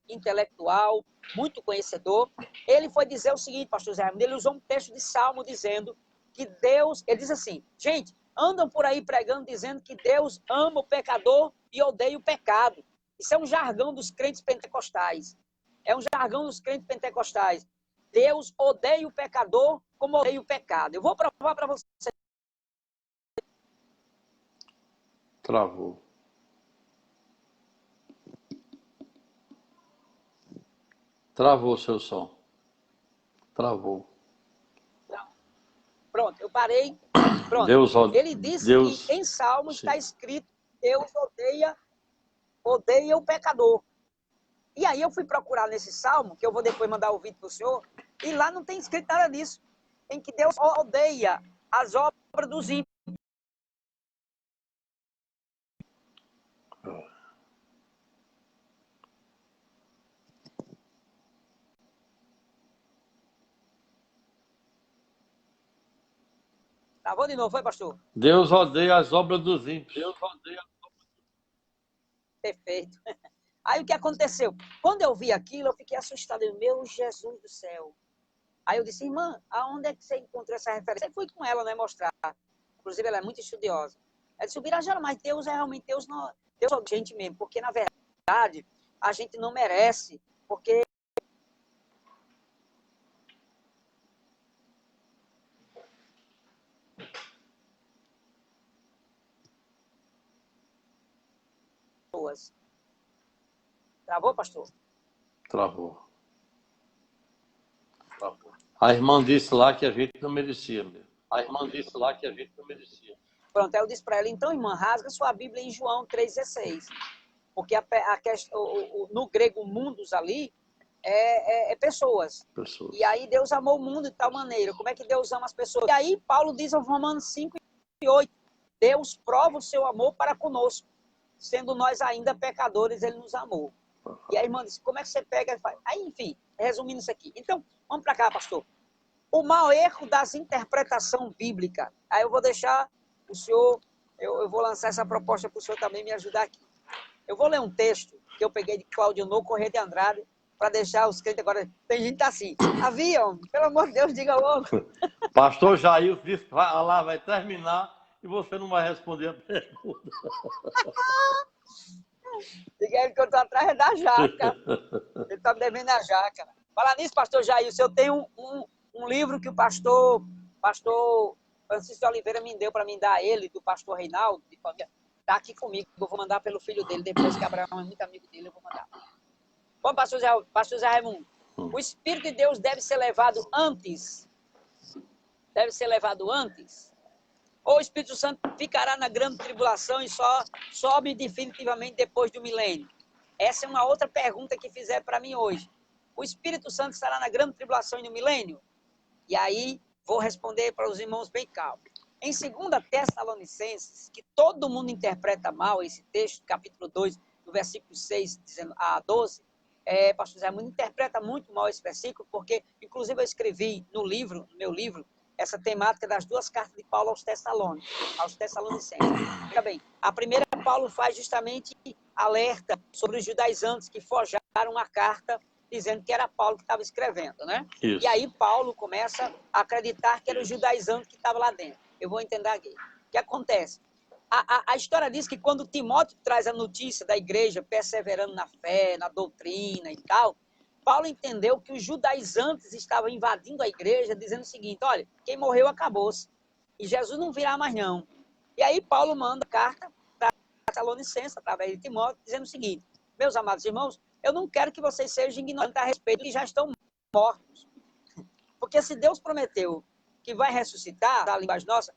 intelectual, muito conhecedor. Ele foi dizer o seguinte, pastor Zé Raimundo, ele usou um texto de Salmo dizendo que Deus, ele diz assim, gente, andam por aí pregando dizendo que Deus ama o pecador e odeia o pecado. Isso é um jargão dos crentes pentecostais. Deus odeia o pecador como odeia o pecado. Eu vou provar para você. Travou. Travou o seu som. Travou. Pronto, eu parei. Pronto. Ele disse que em Salmo está escrito Deus odeia o pecador. E aí eu fui procurar nesse Salmo, que eu vou depois mandar o vídeo para o senhor, e lá não tem escrito nada disso. Em que Deus odeia as obras dos ímpios. Travou de novo, foi, pastor? Deus odeia as obras dos ímpios. Perfeito. Aí o que aconteceu? Quando eu vi aquilo, eu fiquei assustado. Meu Jesus do céu. Aí eu disse, irmã, aonde é que você encontrou essa referência? Eu fui com ela, né, mostrar. Inclusive, ela é muito estudiosa. Ela disse, Birajara, mas Deus é realmente Deus, não, Deus é gente mesmo, porque na verdade a gente não merece, porque pessoas. Travou, pastor? Travou. A irmã disse lá que a gente não merecia mesmo. Pronto, aí eu disse para ela, então, irmã, rasga sua Bíblia em João 3,16. Porque no grego, mundos ali, é pessoas. E aí Deus amou o mundo de tal maneira. Como é que Deus ama as pessoas? E aí Paulo diz em Romanos 5:8, Deus prova o seu amor para conosco. Sendo nós ainda pecadores, ele nos amou. E a irmã disse, como é que você pega? Aí, enfim, resumindo isso aqui. Então, vamos para cá, pastor. O mau erro das interpretações bíblicas. Aí eu vou deixar o senhor, eu vou lançar essa proposta para o senhor também me ajudar aqui. Eu vou ler um texto que eu peguei de Cláudio No Corrêa de Andrade, para deixar os crentes agora. Tem gente assim, avião, pelo amor de Deus, diga logo. Pastor Jair disse que lá vai terminar e você não vai responder a pergunta. Diga ele que eu estou atrás da jaca. Ele está me devendo a jaca. Falar nisso, pastor Jair, eu tenho um livro que o pastor Francisco de Oliveira me deu para mim dar a ele, do pastor Reinaldo, de família. Está aqui comigo, eu vou mandar pelo filho dele, depois que Abraão é muito amigo dele, eu vou mandar. Bom, pastor Zé Raimundo, o Espírito de Deus deve ser levado antes? Deve ser levado antes? Ou o Espírito Santo ficará na grande tribulação e só sobe definitivamente depois do milênio? Essa é uma outra pergunta que fizeram para mim hoje. O Espírito Santo estará na grande tribulação e no milênio? E aí, vou responder para os irmãos bem calmos. Em 2 Tessalonicenses, que todo mundo interpreta mal esse texto, capítulo 2, do versículo 6 a 12, pastor Zé Raimundo interpreta muito mal esse versículo, porque, inclusive, eu escrevi no meu livro, essa temática das duas cartas de Paulo aos Tessalonicenses. Veja bem, a primeira, Paulo faz justamente alerta sobre os judaizantes que forjaram a carta dizendo que era Paulo que estava escrevendo, né? Isso. E aí Paulo começa a acreditar que era o judaizante que estava lá dentro. Eu vou entender aqui. O que acontece? A história diz que quando Timóteo traz a notícia da igreja perseverando na fé, na doutrina e tal, Paulo entendeu que os judaizantes estavam invadindo a igreja, dizendo o seguinte, olha, quem morreu acabou-se, e Jesus não virá mais não. E aí Paulo manda carta para Tessalonicenses, através de Timóteo, dizendo o seguinte, meus amados irmãos, eu não quero que vocês sejam ignorantes a respeito que já estão mortos. Porque se Deus prometeu que vai ressuscitar, da linguagem nossa,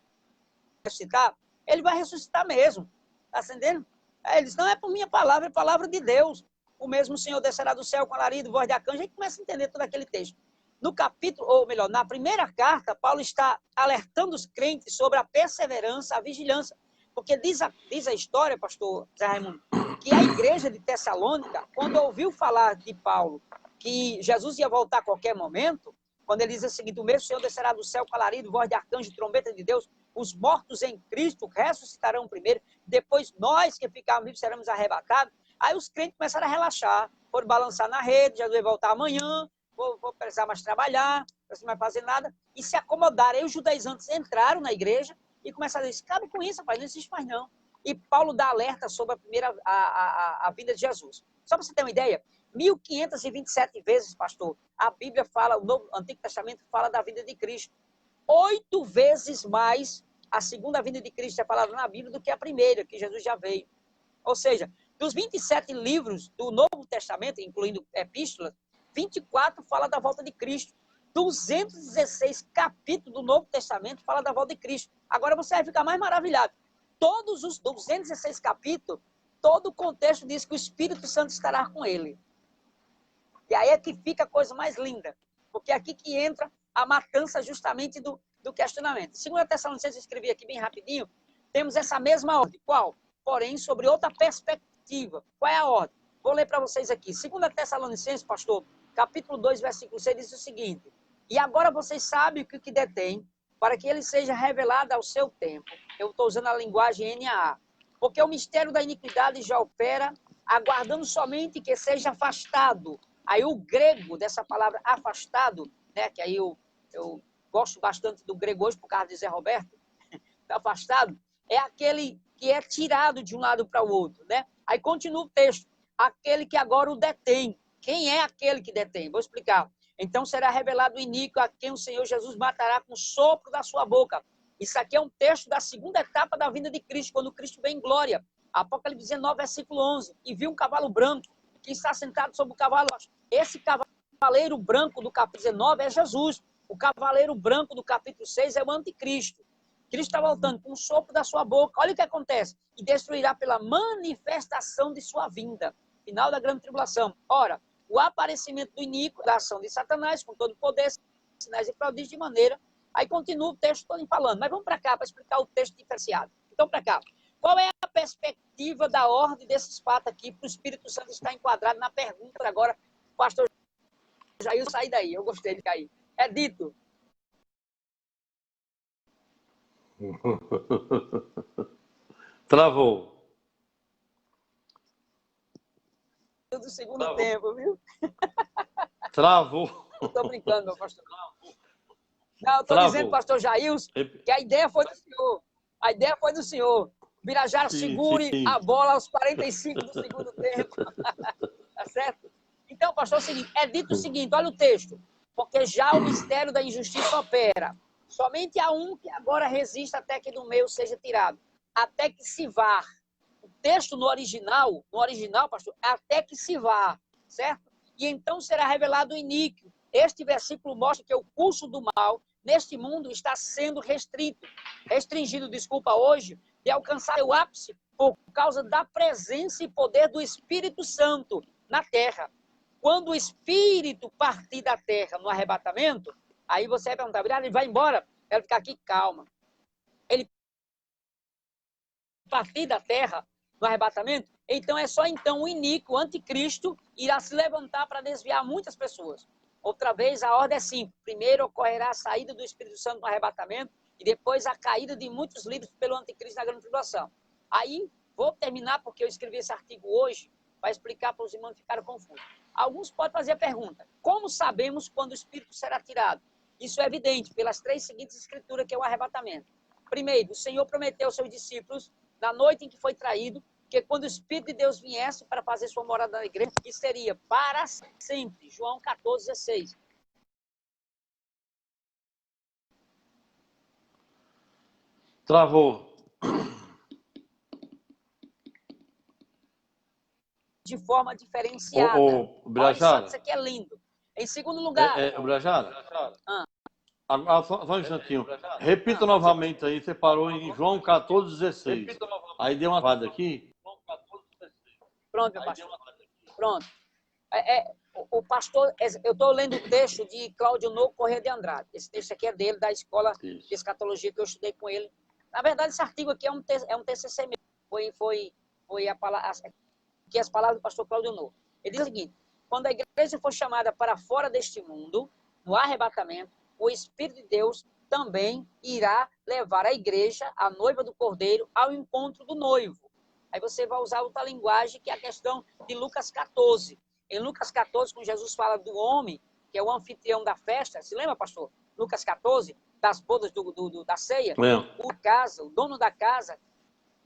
ressuscitar, ele vai ressuscitar mesmo. Está entendendo? Ele diz, não é por minha palavra, é palavra de Deus. O mesmo Senhor descerá do céu com alarido, voz de arcanjo. A gente começa a entender todo aquele texto. No capítulo, ou melhor, na primeira carta, Paulo está alertando os crentes sobre a perseverança, a vigilância. Porque diz a história, pastor Zé Raimundo, que a igreja de Tessalônica, quando ouviu falar de Paulo, que Jesus ia voltar a qualquer momento, quando ele diz o seguinte, o mesmo Senhor descerá do céu com alarido, voz de arcanjo, trombeta de Deus, os mortos em Cristo ressuscitarão primeiro, depois nós que ficarmos vivos seremos arrebatados. Aí os crentes começaram a relaxar, foram balançar na rede, já vai voltar amanhã, vou precisar mais trabalhar, não preciso mais fazer nada, e se acomodaram. Aí os judaizantes entraram na igreja e começaram a dizer, cabe com isso, rapaz, não existe mais não. E Paulo dá alerta sobre a vinda de Jesus. Só para você ter uma ideia, 1527 vezes, pastor, a Bíblia fala, o Antigo Testamento fala da vinda de Cristo. 8 vezes mais a segunda vinda de Cristo é falada na Bíblia do que a primeira, que Jesus já veio. Ou seja, dos 27 livros do Novo Testamento, incluindo epístolas, 24 fala da volta de Cristo. 216 capítulos do Novo Testamento fala da volta de Cristo. Agora você vai ficar mais maravilhado. Todos os 216 capítulos, todo o contexto diz que o Espírito Santo estará com ele. E aí é que fica a coisa mais linda. Porque é aqui que entra a matança justamente do questionamento. 2 Tessalonicenses, eu escrevi aqui bem rapidinho, temos essa mesma ordem. Qual? Porém, sobre outra perspectiva. Qual é a ordem? Vou ler para vocês aqui. 2 Tessalonicenses, pastor, capítulo 2, versículo 6, diz o seguinte, e agora vocês sabem o que detém, para que ele seja revelado ao seu tempo. Eu estou usando a linguagem NAA. Porque o mistério da iniquidade já opera, aguardando somente que seja afastado. Aí o grego dessa palavra afastado, né, que aí eu gosto bastante do grego hoje, por causa de Zé Roberto, afastado, é aquele que é tirado de um lado para o outro, né? Aí continua o texto, aquele que agora o detém. Quem é aquele que detém? Vou explicar. Então será revelado o iníquo a quem o Senhor Jesus matará com o sopro da sua boca. Isso aqui é um texto da segunda etapa da vinda de Cristo, quando Cristo vem em glória. Apocalipse 19, versículo 11. E viu um cavalo branco, que está sentado sobre o cavalo. Esse cavaleiro branco do capítulo 19 é Jesus. O cavaleiro branco do capítulo 6 é o anticristo. Cristo está voltando com um sopro da sua boca. Olha o que acontece. E destruirá pela manifestação de sua vinda. Final da grande tribulação. Ora, o aparecimento do iníquo, da ação de Satanás, com todo o poder, sinais e prodígios de maneira. Aí continua o texto todo falando. Mas vamos para cá para explicar o texto diferenciado. Então, para cá. Qual é a perspectiva da ordem desses fatos aqui para o Espírito Santo estar enquadrado na pergunta agora? Pastor Jair, saí daí. Eu gostei de cair. É dito. Travou. Do segundo tempo, viu? Travou. Estou brincando, meu pastor. Não, estou dizendo, pastor Jailson, que a ideia foi do senhor. A ideia foi do senhor. Birajara, segure a bola aos 45 do segundo tempo. Tá certo? Então, pastor, é o seguinte, é dito o seguinte, olha o texto. Porque já o mistério da injustiça opera. Somente há um que agora resiste até que do meio seja tirado. Até que se vá. O texto no original, pastor, é até que se vá, certo? E então será revelado o iníquo. Este versículo mostra que o curso do mal neste mundo está sendo restringido, hoje, de alcançar o ápice por causa da presença e poder do Espírito Santo na terra. Quando o Espírito partir da terra no arrebatamento, aí você vai perguntar, ele vai embora? Quero ficar aqui, calma. Ele partir da terra no arrebatamento, então é só então o iníquo, o anticristo, irá se levantar para desviar muitas pessoas. Outra vez, a ordem é simples. Primeiro ocorrerá a saída do Espírito Santo no arrebatamento e depois a caída de muitos líderes pelo anticristo na grande tribulação. Aí, vou terminar porque eu escrevi esse artigo hoje para explicar para os irmãos que ficaram confusos. Alguns podem fazer a pergunta, como sabemos quando o Espírito será tirado? Isso é evidente pelas 3 seguintes escrituras, que é o arrebatamento. Primeiro, o Senhor prometeu aos seus discípulos, na noite em que foi traído, que quando o Espírito de Deus viesse para fazer sua morada na igreja, que seria para sempre. João 14, 16. Travou. De forma diferenciada. Olha só, isso aqui é lindo. Em segundo lugar... Brajara? Só um instantinho. Repita novamente aí, você parou em João 14, 16. Aí deu uma parada aqui. Pronto, meu pastor. Pronto. O pastor, eu estou lendo o texto de Cláudio Novo Corrêa de Andrade. Esse texto aqui é dele, da escola de escatologia que eu estudei com ele. Na verdade, esse artigo aqui é um TCC mesmo. Foi que as palavras do pastor Cláudio Novo. Ele diz o seguinte, quando a igreja for chamada para fora deste mundo, no arrebatamento, o Espírito de Deus também irá levar a igreja, a noiva do Cordeiro, ao encontro do noivo. Aí você vai usar outra linguagem, que é a questão de Lucas 14. Em Lucas 14, quando Jesus fala do homem, que é o anfitrião da festa, se lembra, pastor? Lucas 14, das bodas da ceia, o dono da casa,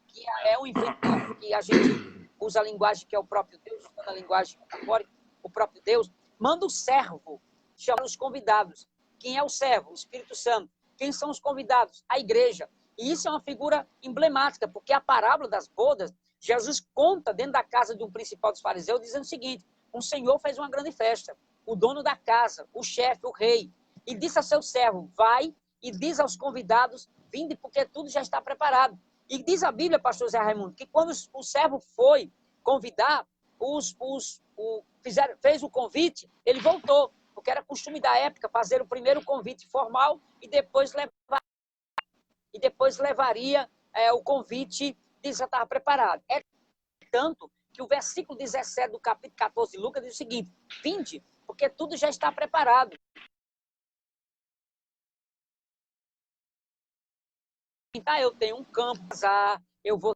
que é o anfitrião, que a gente usa a linguagem que é o próprio Deus, usando a linguagem metafórica, o próprio Deus, manda o servo chamar os convidados. Quem é o servo? O Espírito Santo. Quem são os convidados? A igreja. E isso é uma figura emblemática, porque a parábola das bodas, Jesus conta dentro da casa de um principal dos fariseus, dizendo o seguinte, um senhor fez uma grande festa, o dono da casa, o chefe, o rei, e disse a seu servo, vai e diz aos convidados, vinde porque tudo já está preparado. E diz a Bíblia, pastor Zé Raimundo, que quando o servo foi convidar, fez o convite, ele voltou, porque era costume da época fazer o primeiro convite formal e depois levaria o convite de já estava preparado. É tanto que o versículo 17 do capítulo 14 de Lucas diz o seguinte, vinde, porque tudo já está preparado. Então, eu tenho um campo, eu vou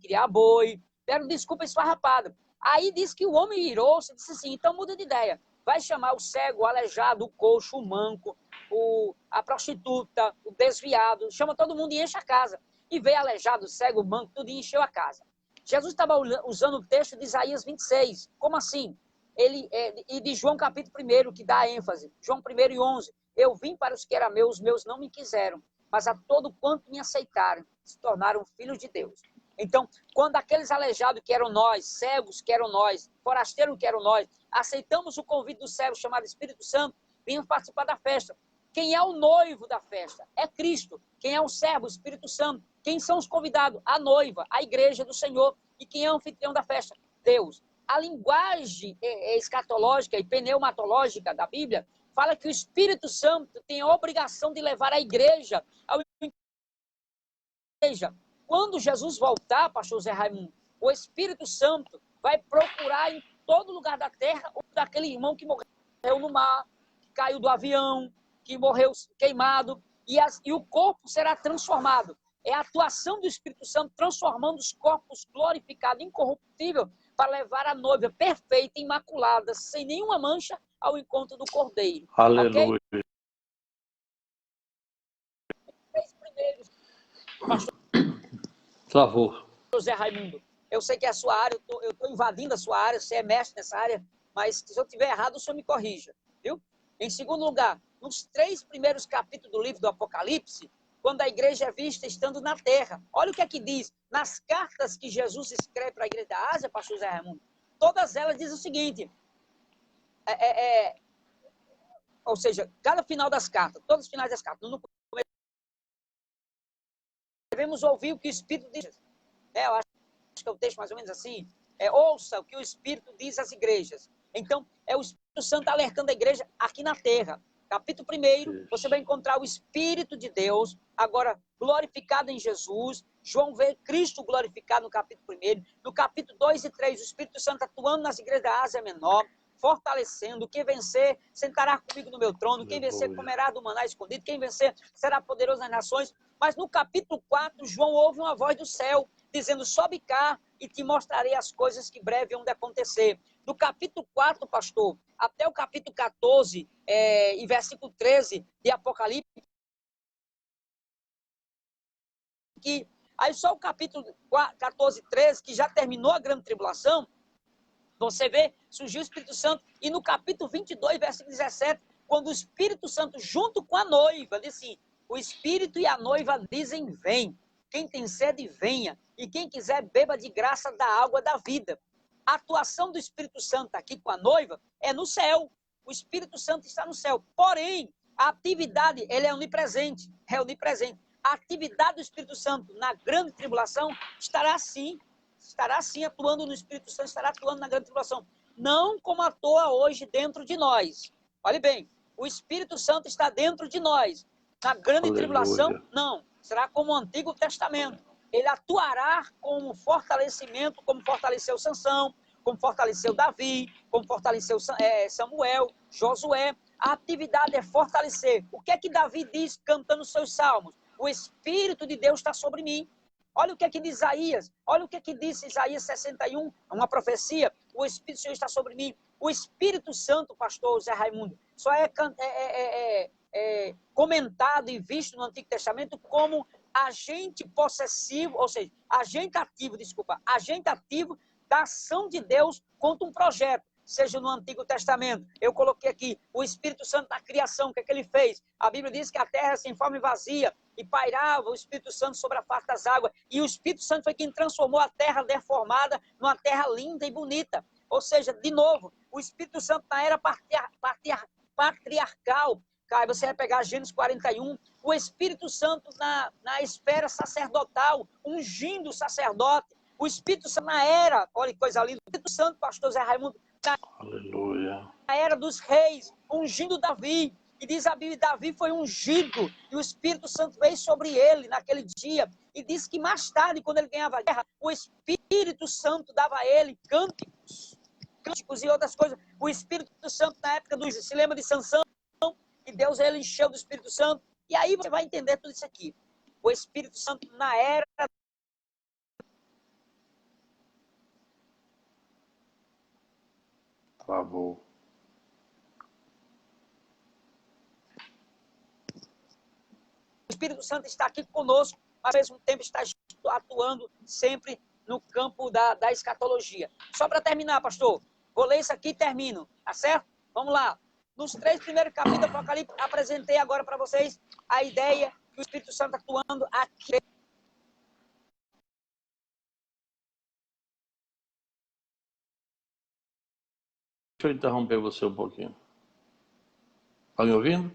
criar boi, deram desculpa esfarrapada. Aí diz que o homem irou-se e disse assim, então muda de ideia, vai chamar o cego, o aleijado, o coxo, o manco, a prostituta, o desviado, chama todo mundo e enche a casa. E veio aleijado, o cego, o manco, tudo e encheu a casa. Jesus estava usando o texto de Isaías 26. Como assim? E de João capítulo 1, que dá ênfase. João 1 e 11. Eu vim para os que eram meus, os meus não me quiseram, mas a todo quanto me aceitaram, se tornaram filhos de Deus. Então, quando aqueles aleijados que eram nós, cegos que eram nós, forasteiros que eram nós, aceitamos o convite do céu chamado Espírito Santo, vimos participar da festa. Quem é o noivo da festa? É Cristo. Quem é o servo? O Espírito Santo. Quem são os convidados? A noiva, a igreja do Senhor. E quem é o anfitrião da festa? Deus. A linguagem escatológica e pneumatológica da Bíblia fala que o Espírito Santo tem a obrigação de levar a igreja ao igreja. Quando Jesus voltar, pastor Zé Raimundo, o Espírito Santo vai procurar em todo lugar da terra daquele irmão que morreu no mar, que caiu do avião, que morreu queimado, e o corpo será transformado. É a atuação do Espírito Santo transformando os corpos glorificados, incorruptível, para levar a noiva perfeita, imaculada, sem nenhuma mancha, ao encontro do Cordeiro. Aleluia. Okay? Três primeiros, pastor Travou. José Raimundo. Eu sei que é a sua área, eu estou invadindo a sua área, você é mestre nessa área, mas se eu estiver errado, o senhor me corrija. Viu? Em segundo lugar, nos 3 primeiros capítulos do livro do Apocalipse, quando a igreja é vista estando na terra. Olha o que é que diz. Nas cartas que Jesus escreve para a igreja da Ásia, pastor José Raimundo, todas elas dizem o seguinte, ou seja, cada final das cartas, todos os finais das cartas, no começo, devemos ouvir o que o Espírito diz. Eu acho que é o texto mais ou menos assim, ouça o que o Espírito diz às igrejas. Então, é o Espírito Santo alertando a igreja aqui na terra. Capítulo 1, você vai encontrar o Espírito de Deus, agora glorificado em Jesus. João vê Cristo glorificado no capítulo 1. No capítulo 2 e 3, o Espírito Santo atuando nas igrejas da Ásia Menor, fortalecendo. Quem vencer, sentará comigo no meu trono. Quem vencer, comerá do maná escondido. Quem vencer, será poderoso nas nações. Mas no capítulo 4, João ouve uma voz do céu, dizendo, sobe cá e te mostrarei as coisas que breve hão de acontecer. Do capítulo 4, pastor, até o capítulo 14, e versículo 13 de Apocalipse, que aí só o capítulo 14 e 13, que já terminou a grande tribulação, você vê, surgiu o Espírito Santo, e no capítulo 22, versículo 17, quando o Espírito Santo, junto com a noiva, diz assim, o Espírito e a noiva dizem, vem. Quem tem sede, venha. E quem quiser, beba de graça da água da vida. A atuação do Espírito Santo aqui com a noiva é no céu. O Espírito Santo está no céu. Porém, a atividade, ele é onipresente. É onipresente. A atividade do Espírito Santo na grande tribulação estará assim atuando no Espírito Santo, estará atuando na grande tribulação. Não como atua hoje dentro de nós. Olhe bem, o Espírito Santo está dentro de nós. Na grande tribulação, não. Será como o Antigo Testamento. Ele atuará como fortalecimento, como fortaleceu Sansão, como fortaleceu Davi, como fortaleceu Samuel, Josué. A atividade é fortalecer. O que é que Davi diz cantando seus salmos? O Espírito de Deus está sobre mim. Olha o que é que diz Isaías. Olha o que é que disse Isaías 61, uma profecia. O Espírito do Senhor está sobre mim. O Espírito Santo, pastor Zé Raimundo, só é comentado e visto no Antigo Testamento como agente possessivo, ou seja, agente ativo da ação de Deus contra um projeto, seja no Antigo Testamento. Eu coloquei aqui o Espírito Santo na criação, o que é que ele fez? A Bíblia diz que a terra sem forma e vazia, e pairava o Espírito Santo sobre a face das águas, e o Espírito Santo foi quem transformou a terra deformada numa terra linda e bonita. Ou seja, de novo, o Espírito Santo na era patriarcal, Caio, você vai pegar Gênesis 41, o Espírito Santo na esfera sacerdotal, ungindo o sacerdote, o Espírito Santo na era, olha que coisa linda, o Espírito Santo, pastor Zé Raimundo, na era dos reis, ungindo Davi, e diz a Bíblia, Davi foi ungido, e o Espírito Santo veio sobre ele naquele dia, e diz que mais tarde, quando ele ganhava a guerra, o Espírito Santo dava a ele cânticos e outras coisas. O Espírito Santo na época do se lembra de Sansão, e Deus ele encheu do Espírito Santo, e aí você vai entender tudo isso aqui. O Espírito Santo na era Travou. O Espírito Santo está aqui conosco, mas ao mesmo tempo está atuando sempre no campo da escatologia. Só para terminar, pastor, vou ler isso aqui e termino, tá certo? Vamos lá. Nos 3 primeiros capítulos do Apocalipse, apresentei agora para vocês a ideia que o Espírito Santo atuando aqui eu interromper você um pouquinho. Está me ouvindo?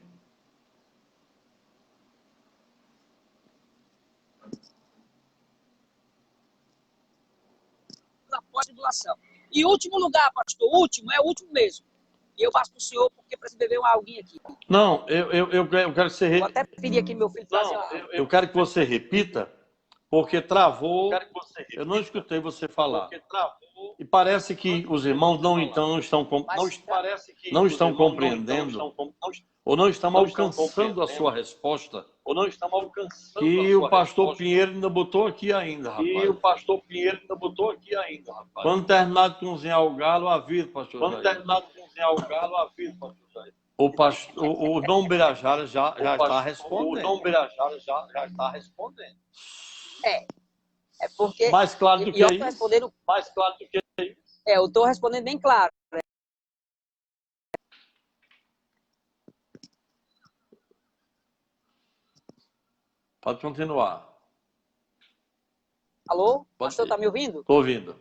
Da pós-tribulação. E último lugar, pastor, último, é o último mesmo. E eu passo para o senhor porque precisa beber uma aguinha aqui. Não, eu quero que você... Vou até pedir aqui meu filho fazer uma... Eu quero que você repita, porque travou. Eu não escutei você falar. E parece que os irmãos não estão compreendendo ou não estão alcançando a sua resposta. Que o pastor Pinheiro ainda botou aqui ainda, rapaz. Quando terminar de cozinhar o galo, avisa, pastor. O Dom Birajara já está respondendo. É porque... Mais claro do que eu isso. respondendo, eu estou respondendo bem claro. Pode continuar. Alô? Pastor, está me ouvindo? Estou ouvindo.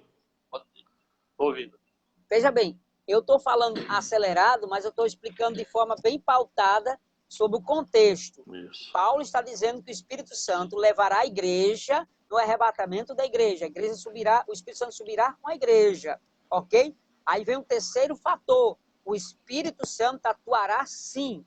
Veja bem, eu estou falando acelerado, mas eu estou explicando de forma bem pautada sobre o contexto. Isso. Paulo está dizendo que o Espírito Santo levará a igreja no arrebatamento da igreja. A igreja subirá, o Espírito Santo subirá com a igreja, ok? Aí vem um terceiro fator. O Espírito Santo atuará sim,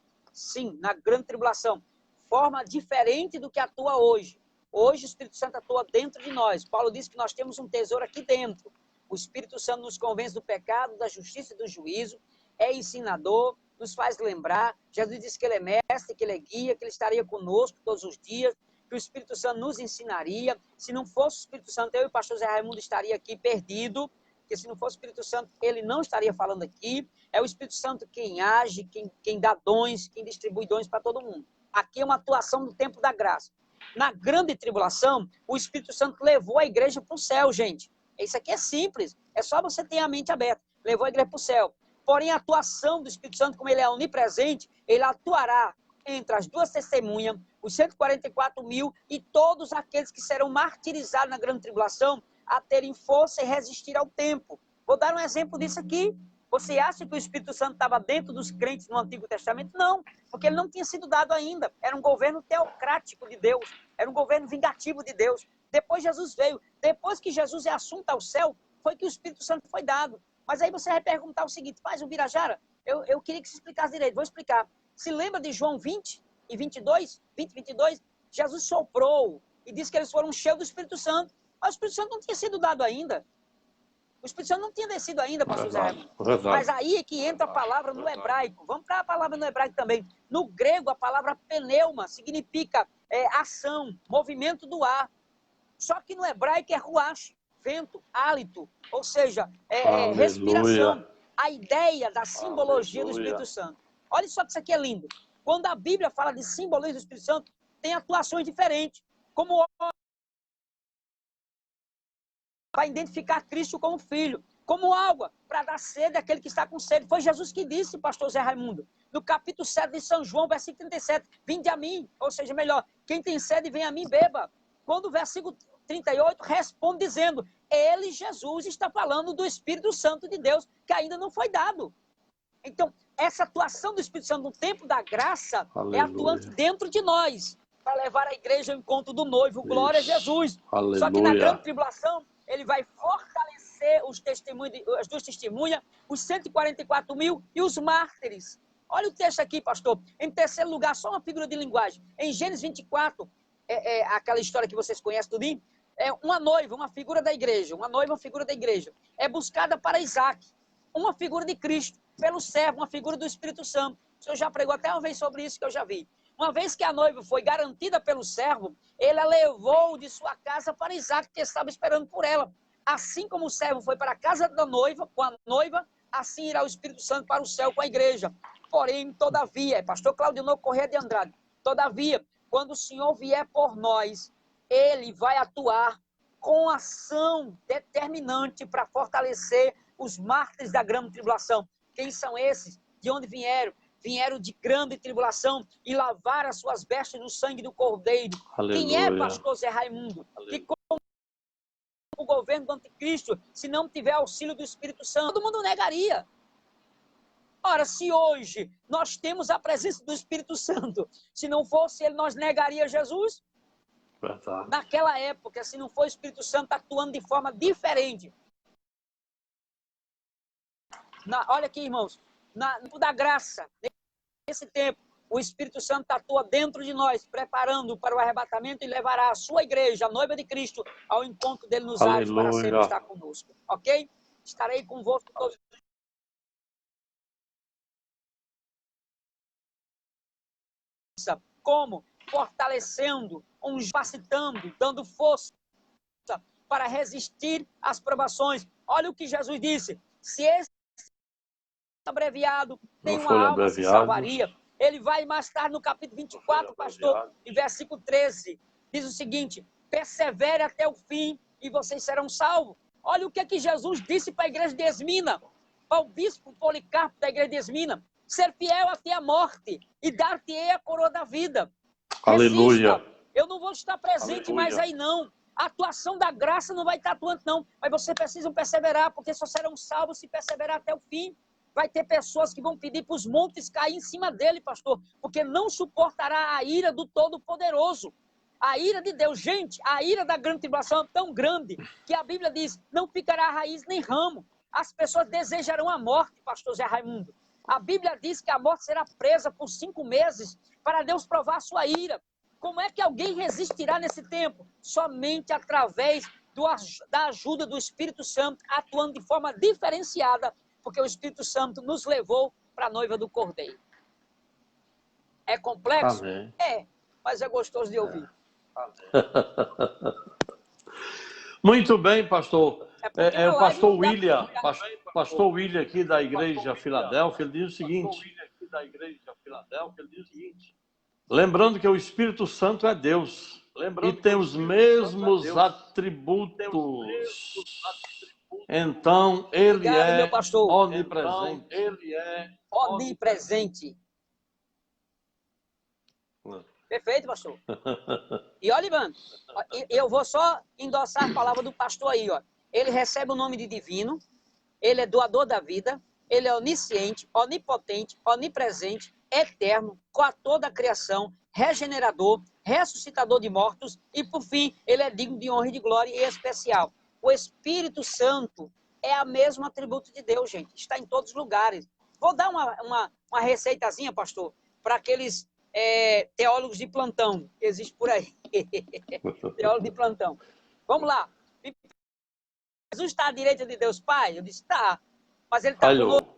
na grande tribulação. Forma diferente do que atua hoje. Hoje o Espírito Santo atua dentro de nós. Paulo diz que nós temos um tesouro aqui dentro. O Espírito Santo nos convence do pecado, da justiça e do juízo, é ensinador, nos faz lembrar. Jesus disse que ele é mestre, que ele é guia, que ele estaria conosco todos os dias, que o Espírito Santo nos ensinaria. Se não fosse o Espírito Santo, eu e o pastor Zé Raimundo estaria aqui perdido, porque se não fosse o Espírito Santo, ele não estaria falando aqui. É o Espírito Santo quem age, quem dá dons, quem distribui dons para todo mundo. Aqui é uma atuação no tempo da graça. Na grande tribulação, o Espírito Santo levou a igreja para o céu, gente. Isso aqui é simples, é só você ter a mente aberta. Levou a igreja para o céu. Porém, a atuação do Espírito Santo, como ele é onipresente, ele atuará entre as duas testemunhas, os 144 mil e todos aqueles que serão martirizados na grande tribulação a terem força e resistir ao tempo. Vou dar um exemplo disso aqui. Você acha que o Espírito Santo estava dentro dos crentes no Antigo Testamento? Não, porque ele não tinha sido dado ainda. Era um governo teocrático de Deus, era um governo vingativo de Deus. Depois Jesus veio. Depois que Jesus é assunto ao céu, foi que o Espírito Santo foi dado. Mas aí você vai perguntar o seguinte, mas o Birajara, eu queria que você explicasse direito, vou explicar. Se lembra de João 20 e 22? 20 e 22? Jesus soprou e disse que eles foram cheios do Espírito Santo. Mas o Espírito Santo não tinha sido dado ainda. O Espírito Santo não tinha descido ainda, pastor Zé Raimundo. Mas aí é que entra a palavra no hebraico. Vamos para a palavra no hebraico também. No grego, a palavra pneuma significa ação, movimento do ar. Só que no hebraico é ruach, vento, hálito, ou seja, respiração. A ideia da simbologia do Espírito Santo. Olha só que isso aqui é lindo. Quando a Bíblia fala de simbologia do Espírito Santo, tem atuações diferentes. Como para identificar Cristo como filho, como água, para dar sede àquele que está com sede. Foi Jesus que disse, pastor Zé Raimundo, no capítulo 7 de São João, versículo 37, vinde a mim, ou seja, melhor, quem tem sede, vem a mim, beba. Quando o versículo 38 responde dizendo, ele, Jesus, está falando do Espírito Santo de Deus, que ainda não foi dado. Então, essa atuação do Espírito Santo no tempo da graça é atuante dentro de nós, para levar a igreja ao encontro do noivo, glória a Jesus. Aleluia. Só que na grande tribulação, ele vai fortalecer os testemunhos, as duas testemunhas, os 144 mil e os mártires. Olha o texto aqui, pastor. Em terceiro lugar, só uma figura de linguagem. Em Gênesis 24, aquela história que vocês conhecem tudinho, uma noiva, uma figura da igreja, uma noiva, uma figura da igreja, é buscada para Isaac, uma figura de Cristo, pelo servo, uma figura do Espírito Santo. O senhor já pregou até uma vez sobre isso que eu já vi. Uma vez que a noiva foi garantida pelo servo, ele a levou de sua casa para Isaac, que estava esperando por ela. Assim como o servo foi para a casa da noiva, com a noiva, assim irá o Espírito Santo para o céu com a igreja. Porém, todavia, pastor Claudinor Corrêa de Andrade, todavia, quando o Senhor vier por nós, ele vai atuar com ação determinante para fortalecer os mártires da grande tribulação. Quem são esses? De onde vieram? Vieram de grande tribulação e lavaram as suas vestes no sangue do Cordeiro. Aleluia. Quem é pastor Zé Raimundo? Aleluia. Que com o governo do anticristo, se não tiver auxílio do Espírito Santo, todo mundo negaria. Ora, se hoje nós temos a presença do Espírito Santo, se não fosse ele, nós negaria Jesus? Verdade. Naquela época, se não for o Espírito Santo atuando de forma diferente. Olha aqui, irmãos, da graça, nesse tempo, o Espírito Santo atua dentro de nós, preparando para o arrebatamento e levará a sua igreja, a noiva de Cristo, ao encontro dele nos ares para sempre estar conosco. Ok? Estarei convosco todos. Como? Fortalecendo, capacitando, dando força para resistir às provações. Olha o que Jesus disse. Se esse abreviado, nenhuma alma se salvaria. Ele vai mais tarde no capítulo 24, pastor, em versículo 13, diz o seguinte: persevere até o fim e vocês serão salvos. Olha o que Jesus disse para a igreja de Esmina, para o bispo Policarpo da igreja de Esmina: ser fiel até a morte e dar-te-ei a coroa da vida. Aleluia. Resista. Eu não vou estar presente mais aí não. A atuação da graça não vai estar atuando não, mas você precisa perseverar, porque só serão salvos se perseverar até o fim. Vai ter pessoas que vão pedir para os montes cair em cima dele, pastor, porque não suportará a ira do Todo-Poderoso. A ira de Deus. Gente, a ira da grande tribulação é tão grande que a Bíblia diz: não ficará raiz nem ramo. As pessoas desejarão a morte, pastor Zé Raimundo. A Bíblia diz que a morte será presa por 5 meses para Deus provar a sua ira. Como é que alguém resistirá nesse tempo? Somente através da ajuda do Espírito Santo, atuando de forma diferenciada, porque o Espírito Santo nos levou para a noiva do Cordeiro. É complexo? Amém. É, mas é gostoso de ouvir. Muito bem, pastor. É O pastor William, pastor William aqui da Igreja Filadélfia, ele diz o seguinte: lembrando que o Espírito Santo é Deus e tem os mesmos atributos. Então, ele é onipresente. Onipresente. Perfeito, pastor. E olha, Ivan, eu vou só endossar a palavra do pastor aí, ó. Ele recebe o nome de divino, ele é doador da vida, ele é onisciente, onipotente, onipresente, eterno, coautor da criação, regenerador, ressuscitador de mortos e, por fim, ele é digno de honra e de glória e especial. O Espírito Santo é o mesmo atributo de Deus, gente. Está em todos os lugares. Vou dar uma receitazinha, pastor, para aqueles teólogos de plantão que existe por aí. Teólogo de plantão. Vamos lá. Jesus está à direita de Deus Pai? Eu disse, tá. Mas ele está conosco.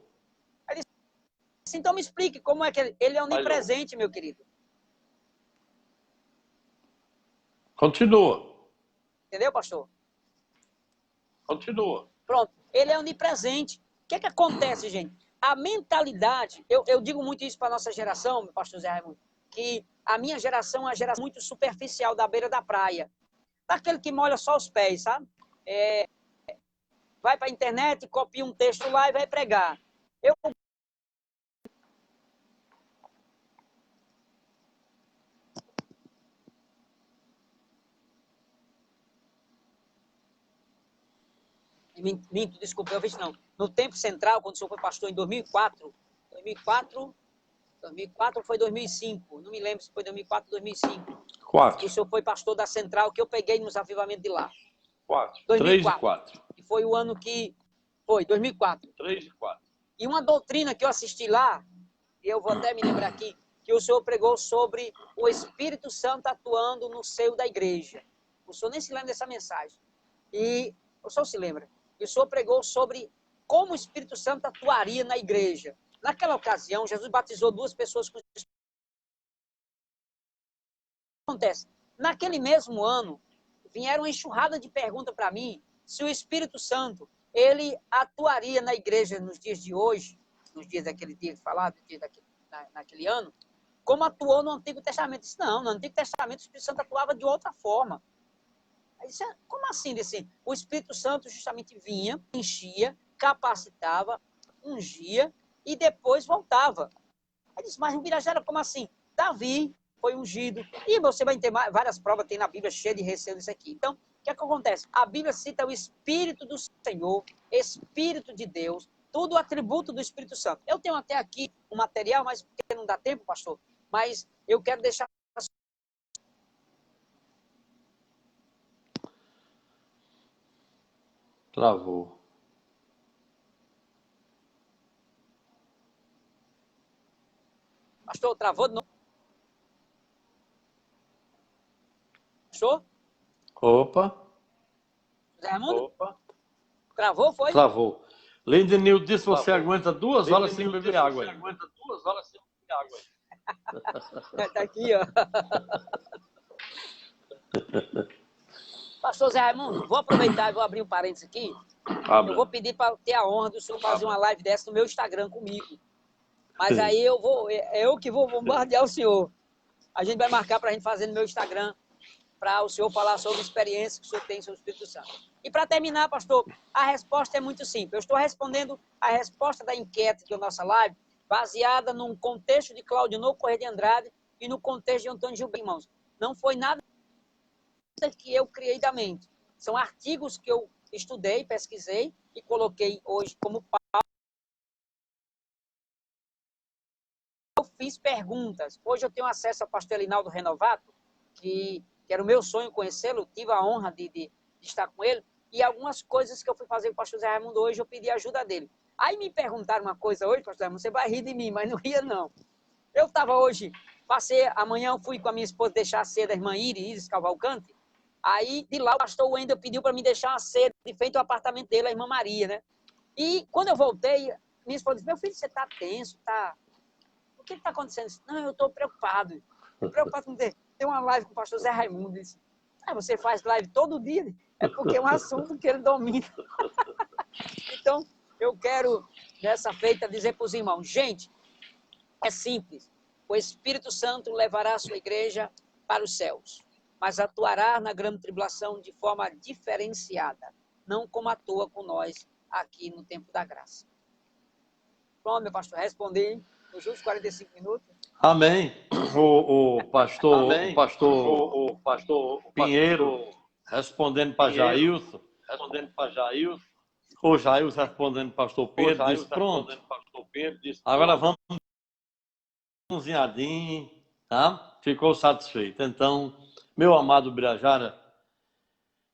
Ele disse, então me explique como é que ele é onipresente, meu querido. Continua. Entendeu, pastor? Continua. Pronto. Ele é onipresente. O que é que acontece, gente? A mentalidade, eu digo muito isso para a nossa geração, meu pastor Zé Raimundo, que a minha geração é uma geração muito superficial, da beira da praia. Daquele que molha só os pés, sabe? Vai para a internet, copia um texto lá e vai pregar. Minto, desculpa, eu vi não. No Tempo Central, quando o senhor foi pastor em 2004 ou foi 2005, não me lembro se foi 2004 ou 2005. 4. O senhor foi pastor da Central, que eu peguei nos avivamentos de lá. 4. 2004. 3 e 4. E foi o ano que... Foi, 2004. 3 e 4. E uma doutrina que eu assisti lá, e eu vou até me lembrar aqui, que o senhor pregou sobre o Espírito Santo atuando no seio da igreja. O senhor nem se lembra dessa mensagem. E o senhor se lembra? E o senhor pregou sobre como o Espírito Santo atuaria na igreja. Naquela ocasião, Jesus batizou 2 pessoas com o Espírito Santo. O que acontece? Naquele mesmo ano, vieram uma enxurrada de perguntas para mim se o Espírito Santo ele atuaria na igreja nos dias de hoje, nos dias daquele dia falado, naquele ano, como atuou no Antigo Testamento. Eu disse, não, no Antigo Testamento o Espírito Santo atuava de outra forma. Aí disse, como assim? Disse, o Espírito Santo justamente vinha, enchia, capacitava, ungia e depois voltava. Aí disse, mas Birajara, como assim? Davi foi ungido. E você vai ter várias provas, tem na Bíblia cheia de receio disso aqui. Então, o que é que acontece? A Bíblia cita o Espírito do Senhor, Espírito de Deus, tudo atributo do Espírito Santo. Eu tenho até aqui um material, mas porque não dá tempo, pastor, mas eu quero deixar... Travou. Pastor, travou de novo? Pastor? Opa. Zé Raimundo? Opa. Travou, foi? Travou. Lindenil disse que você aguenta 2 horas sem Lindenil beber disse que água. você aguenta 2 horas sem beber água. Tá aqui, ó. Pastor Zé Raimundo, vou aproveitar e vou abrir um parênteses aqui. Eu vou pedir para ter a honra do senhor fazer uma live dessa no meu Instagram comigo. Mas aí eu que vou bombardear o senhor. A gente vai marcar para a gente fazer no meu Instagram, para o senhor falar sobre a experiência que o senhor tem sobre o Espírito Santo. E para terminar, pastor, a resposta é muito simples. Eu estou respondendo a resposta da enquete da nossa live, baseada num contexto de Claudinor Corrêa de Andrade e no contexto de Antônio Gilberto, irmãos. Não foi nada que eu criei da mente. São artigos que eu estudei, pesquisei e coloquei hoje como pauta. Eu fiz perguntas. Hoje eu tenho acesso ao pastor Elinaldo Renovato, que era o meu sonho conhecê-lo, tive a honra de estar com ele, e algumas coisas que eu fui fazer com o pastor Zé Raimundo hoje, eu pedi ajuda dele. Aí me perguntaram uma coisa hoje, pastor Zé Raimundo, você vai rir de mim, mas não ria não. Eu estava hoje, amanhã eu fui com a minha esposa deixar a ceia da irmã Iris Cavalcante, aí de lá o pastor Wendel pediu para me deixar uma ceia de frente ao apartamento dele, a irmã Maria, né? E quando eu voltei, minha esposa disse, meu filho, você está tenso, tá... O que está acontecendo? Não, eu estou preocupado. Estou preocupado com ter uma live com o pastor Zé Raimundo. Disse, você faz live todo dia? É porque é um assunto que ele domina. Então, eu quero, nessa feita, dizer para os irmãos, gente, é simples. O Espírito Santo levará a sua igreja para os céus, mas atuará na grande tribulação de forma diferenciada, não como atua com nós aqui no tempo da graça. Pronto, meu pastor, respondi nos últimos 45 minutos. Amém. O pastor, Amém. o pastor Pinheiro respondendo para Jailson. O Jailson respondendo para o pastor Pedro, disse, pronto. Agora vamos cozinhadinho, tá? Ficou satisfeito. Então, meu amado Birajara,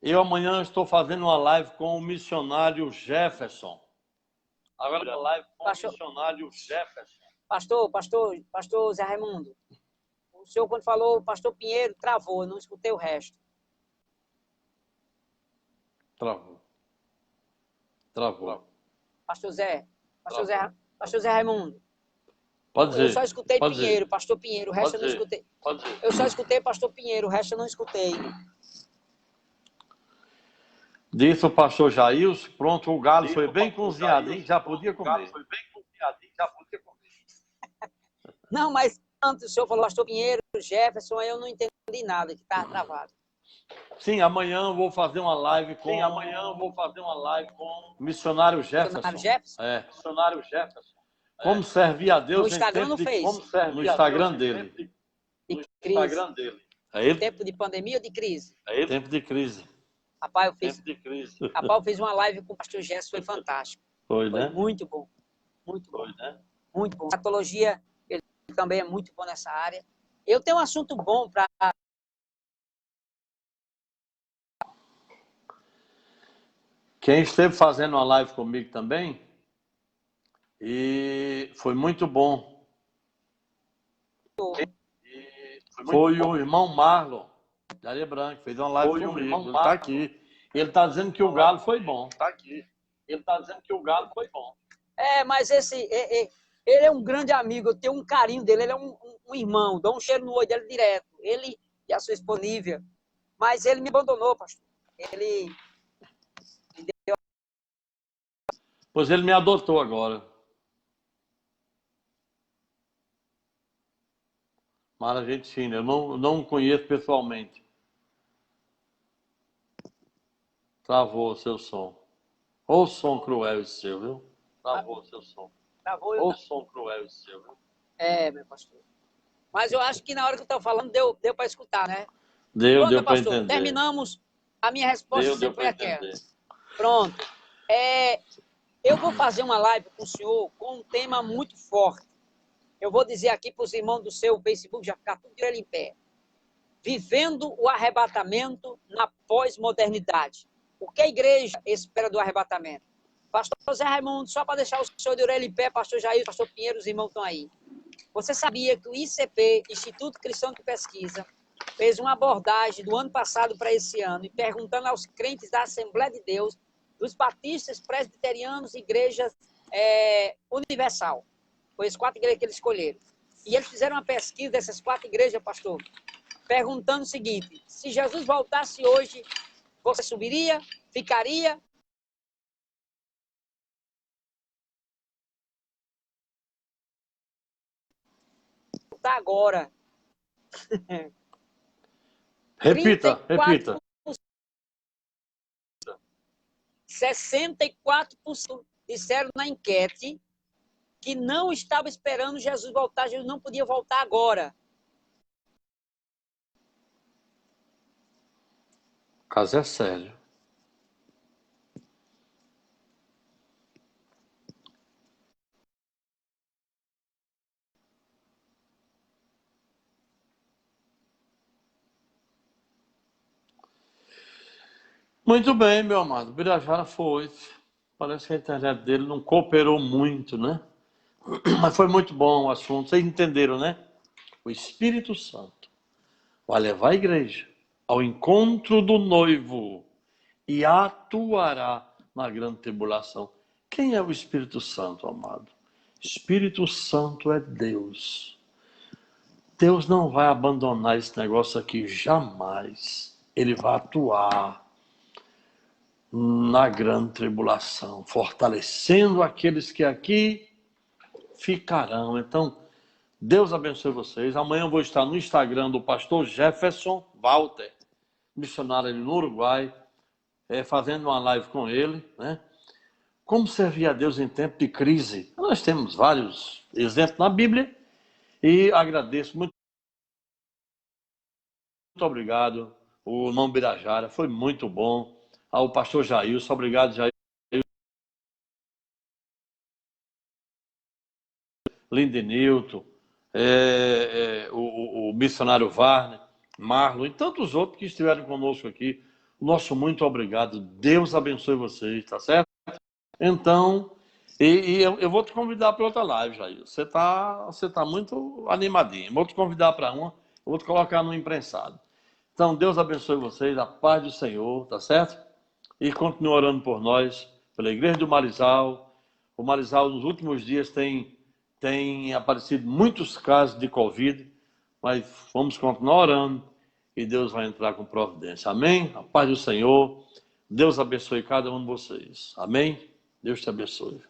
eu amanhã estou fazendo uma live com o missionário Jefferson. Agora uma live com o missionário Jefferson. Pastor Zé Raimundo, o senhor quando falou pastor Pinheiro, travou, eu não escutei o resto. Travou. Pastor Zé Raimundo. Pode dizer. Eu só escutei Pode Pinheiro, dizer. pastor Pinheiro, o resto eu não escutei. Eu só escutei pastor Pinheiro, o resto eu não escutei. Disse o pastor Jailson, pronto, o galo foi bem cozinhado, hein? Já podia comer. Não, mas antes o senhor falou pastor Pinheiro, Jefferson, aí eu não entendi nada, que estava travado. Sim, amanhã eu vou fazer uma live com o missionário Jefferson. Missionário Jefferson? É. Missionário Jefferson. Como servir a Deus No Instagram não fez? No Instagram dele. De crise. É ele? Tempo de pandemia ou de crise? É ele? Tempo de crise. Rapaz, eu fiz uma live com o pastor Jefferson, foi fantástico. Foi, né? Muito bom. Muito bom. Foi, né? Muito bom. A patologia, ele também é muito bom nessa área. Eu tenho um assunto bom para... Quem esteve fazendo uma live comigo também, e foi muito bom. Foi o irmão Marlon, de Areia Branca, fez uma live comigo, ele está aqui. Ele está dizendo que o galo foi bom. É, mas ele é um grande amigo, eu tenho um carinho dele, ele é um irmão, dou um cheiro no olho dele direto. Ele e a sua esposa Lívia. Mas ele me abandonou, pastor. Ele me deu... Pois ele me adotou agora. Mas a gente sim, eu não o conheço pessoalmente. Travou o seu som. Ô som cruel esse seu, viu? Travou Ô som cruel esse seu, viu? É, meu pastor. Mas eu acho que na hora que eu estava falando, deu para escutar, né? Deu Pronto, para pastor, entender. Terminamos. A minha resposta Deu sempre foi para aquela. entender. Pronto. Eu vou fazer uma live com o senhor com um tema muito forte. Eu vou dizer aqui para os irmãos do seu Facebook, já ficar tudo ele em pé. Vivendo o arrebatamento na pós-modernidade. O que a igreja espera do arrebatamento? Pastor José Raimundo, só para deixar o senhor de orelha em pé, pastor Jair, pastor Pinheiro, os irmãos estão aí. Você sabia que o ICP, Instituto Cristão de Pesquisa, fez uma abordagem do ano passado para esse ano, e perguntando aos crentes da Assembleia de Deus, dos batistas, presbiterianos, igrejas universal. Foi as 4 igrejas que eles escolheram. E eles fizeram uma pesquisa dessas 4 igrejas, pastor, perguntando o seguinte: se Jesus voltasse hoje, você subiria? Ficaria? Tá agora. Repita. 64% disseram na enquete que não estava esperando Jesus voltar, Jesus não podia voltar agora. O caso é sério. Muito bem, meu amado. Birajara foi. Parece que a internet dele não cooperou muito, né? Mas foi muito bom o assunto. Vocês entenderam, né? O Espírito Santo vai levar a igreja ao encontro do noivo e atuará na grande tribulação. Quem é o Espírito Santo, amado? Espírito Santo é Deus. Deus não vai abandonar esse negócio aqui jamais. Ele vai atuar na grande tribulação, fortalecendo aqueles que aqui ficarão. Então, Deus abençoe vocês. Amanhã eu vou estar no Instagram do pastor Jefferson Walter, missionário ali no Uruguai, fazendo uma live com ele, né? Como servir a Deus em tempo de crise. Nós temos vários exemplos na Bíblia e agradeço muito. Muito obrigado. O irmão Birajara foi muito bom. Ao pastor Jailson, obrigado, Jair. Lindenilton, o missionário Warner, Marlon e tantos outros que estiveram conosco aqui. Nosso muito obrigado. Deus abençoe vocês, tá certo? Então, eu vou te convidar para outra live, Jair. Você tá muito animadinho. Eu vou te convidar para uma, eu vou te colocar no imprensado. Então, Deus abençoe vocês, a paz do Senhor, tá certo? E continue orando por nós, pela Igreja do Marizal. O Marizal, nos últimos dias, tem aparecido muitos casos de Covid, mas vamos continuar orando e Deus vai entrar com providência. Amém? A paz do Senhor. Deus abençoe cada um de vocês. Amém? Deus te abençoe.